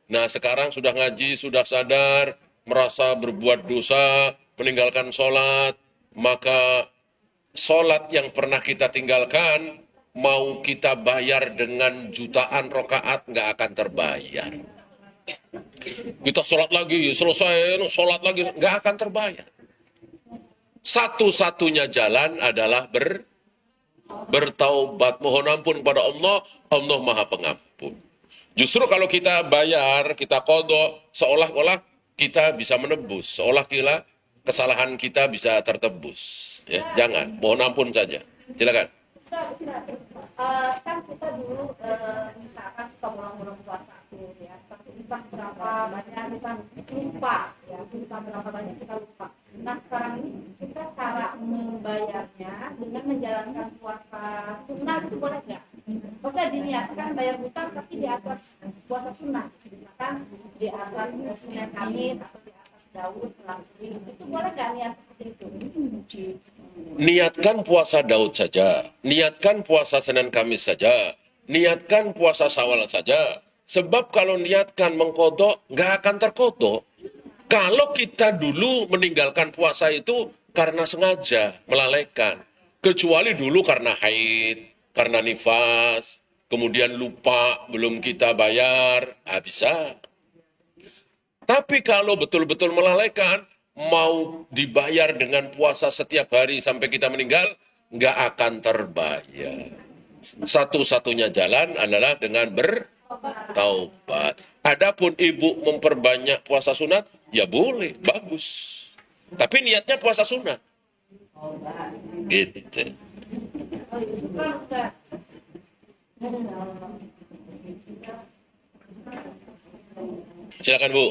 Nah sekarang sudah ngaji, sudah sadar, merasa berbuat dosa, meninggalkan sholat, maka sholat yang pernah kita tinggalkan, mau kita bayar dengan jutaan rokaat, nggak akan terbayar. Kita sholat lagi, selesai, sholat lagi, nggak akan terbayar. Satu-satunya jalan adalah bertaubat, mohon ampun kepada Allah, Allah Maha Pengampun. Justru kalau kita bayar, kita qadha, seolah-olah kita bisa menebus, seolah-olah kesalahan kita bisa tertebus. Ya, jangan, mohon ampun saja. Silakan. Kan kita dulu misalkan suka mulai puasa tuh ya, tapi kita berapa banyak kita lupa ya, kita berapa banyak kita lupa. Nah sekarang ini kita cara membayarnya dengan menjalankan puasa sunnah itu boleh nggak? Oke diniatkan bayar hutang tapi di atas puasa sunnah, misalkan di atas Senin Kamis atau di atas Daud itu boleh nggak niat seperti itu? Niatkan puasa Daud saja, niatkan puasa Senin Kamis saja, niatkan puasa Syawal saja. Sebab kalau niatkan mengkodok, nggak akan terkodok. Kalau kita dulu meninggalkan puasa itu karena sengaja, melalaikan. Kecuali dulu karena haid, karena nifas, kemudian lupa, belum kita bayar, bisa. Tapi kalau betul-betul melalaikan, mau dibayar dengan puasa setiap hari sampai kita meninggal, nggak akan terbayar. Satu-satunya jalan adalah dengan bertaubat. Adapun ibu memperbanyak puasa sunat, ya boleh, bagus. Tapi niatnya puasa sunat. Gitu. Silakan Bu.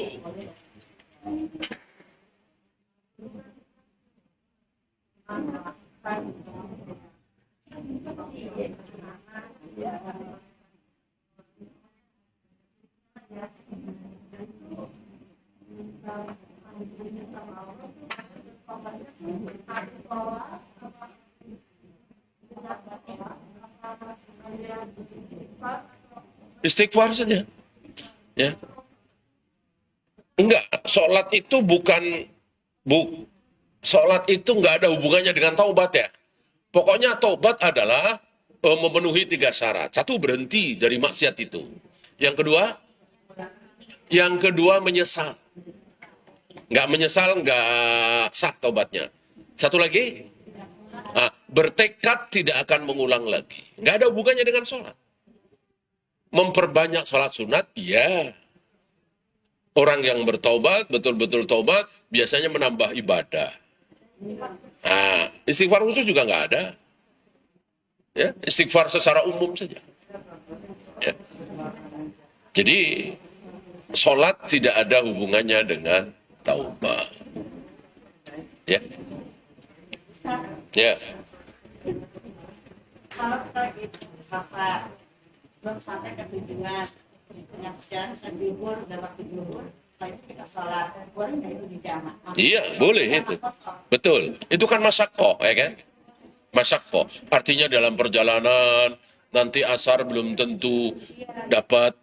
Istighfar saja. Ya. Enggak, sholat itu sholat itu enggak ada hubungannya dengan taubat ya. Pokoknya taubat adalah memenuhi 3 syarat. 1, berhenti dari maksiat itu. Yang kedua menyesal. Enggak menyesal, enggak sah taubatnya. 1 lagi, bertekad tidak akan mengulang lagi. Enggak ada hubungannya dengan sholat. Memperbanyak sholat sunat, ya. Orang yang bertaubat, betul-betul taubat, biasanya menambah ibadah. Nah, istighfar khusus juga nggak ada. Ya, istighfar secara umum saja. Ya. Jadi, sholat tidak ada hubungannya dengan taubat. Ya. Ya. Kalau kita belum sampai ke tujuan, penyaksian, bisa tidur, dapat tidur, kita sholat boleh nggak itu di jamak? Iya, boleh itu. Betul. Itu kan masyakoh, ya kan? Masyakoh. Artinya dalam perjalanan, nanti asar belum tentu dapat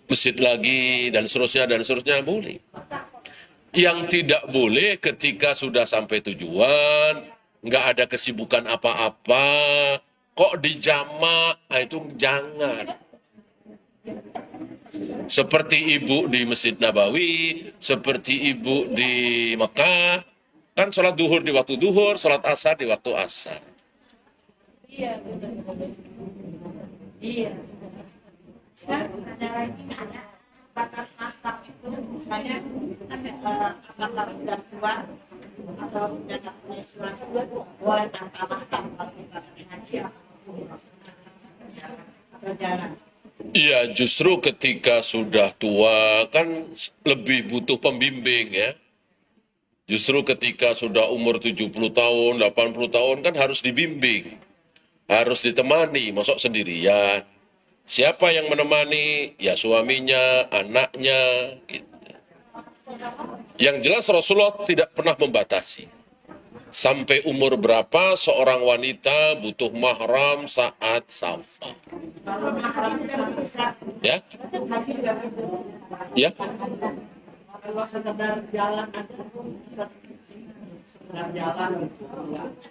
masjid lagi, dan seterusnya, boleh. Yang tidak boleh ketika sudah sampai tujuan, nggak ada kesibukan apa-apa, kok di jamak, nah itu jangan. Seperti ibu di Masjid Nabawi, seperti ibu di Mekah, kan sholat duhur di waktu duhur, sholat asar di waktu asar. Iya, benar. Iya. Sekarang ada lagi ada batas masak itu misalnya apakah sudah tua atau sudah nggak punya surat boleh tanpa mahram kalau kita ngaji atau jalan. Iya, justru ketika sudah tua kan lebih butuh pembimbing ya. Justru ketika sudah umur 70 tahun, 80 tahun kan harus dibimbing. Harus ditemani, masuk sendirian. Siapa yang menemani? Ya suaminya, anaknya, gitu. Yang jelas Rasulullah tidak pernah membatasi. Sampai umur berapa seorang wanita butuh mahram saat safar. Ya? Ya?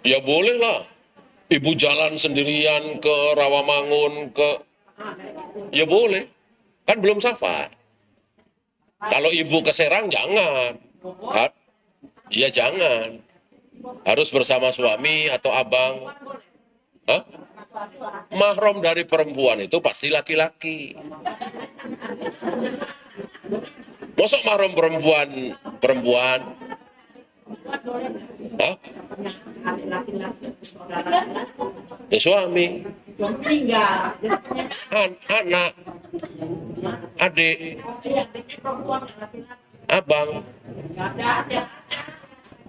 Ya boleh lah. Ibu jalan sendirian ke Rawamangun, ya boleh. Kan belum safar. Kalau ibu ke Serang jangan. Ya jangan. Harus bersama suami atau abang. Hah? Mahram dari perempuan itu pasti laki-laki. Masa mahram perempuan? Hah? Ya suami. Anak. Adik. Abang.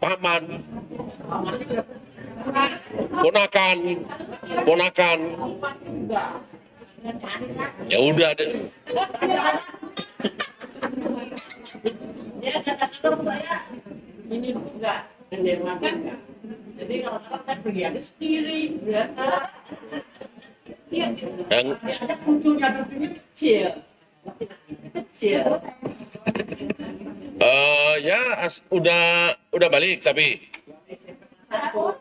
Paman. Ponakan. Ya udah deh. Ini enggak makan. Jadi kalau kita pergi ada sendiri, ya. Yang ada kucunya kecil. Ya udah balik tapi.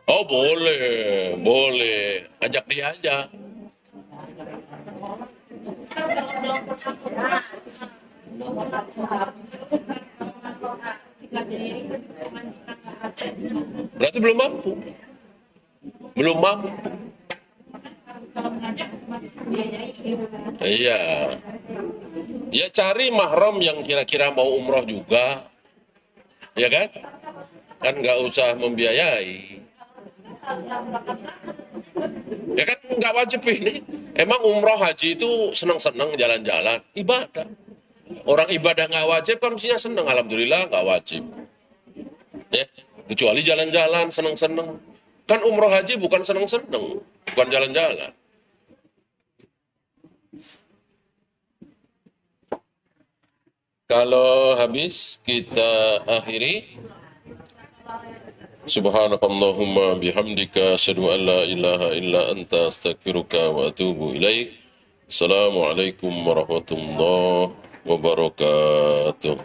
Oh boleh, ajak dia aja. Berarti belum mampu. Iya. Ya cari mahram yang kira-kira mau umroh juga. Ya kan? Kan nggak usah membiayai. Ya kan nggak wajib ini. Emang umroh haji itu senang-senang jalan-jalan. Ibadah. Orang ibadah nggak wajib kan mestinya senang. Alhamdulillah nggak wajib. Ya, kecuali jalan-jalan senang-senang. Kan umroh haji bukan senang-senang. Bukan jalan-jalan. Kalau habis kita akhiri. Subhanakallahumma bihamdika asyhadu an la ilaha illa anta astaghfiruka wa atubu ilaik. Assalamualaikum warahmatullahi wabarakatuh.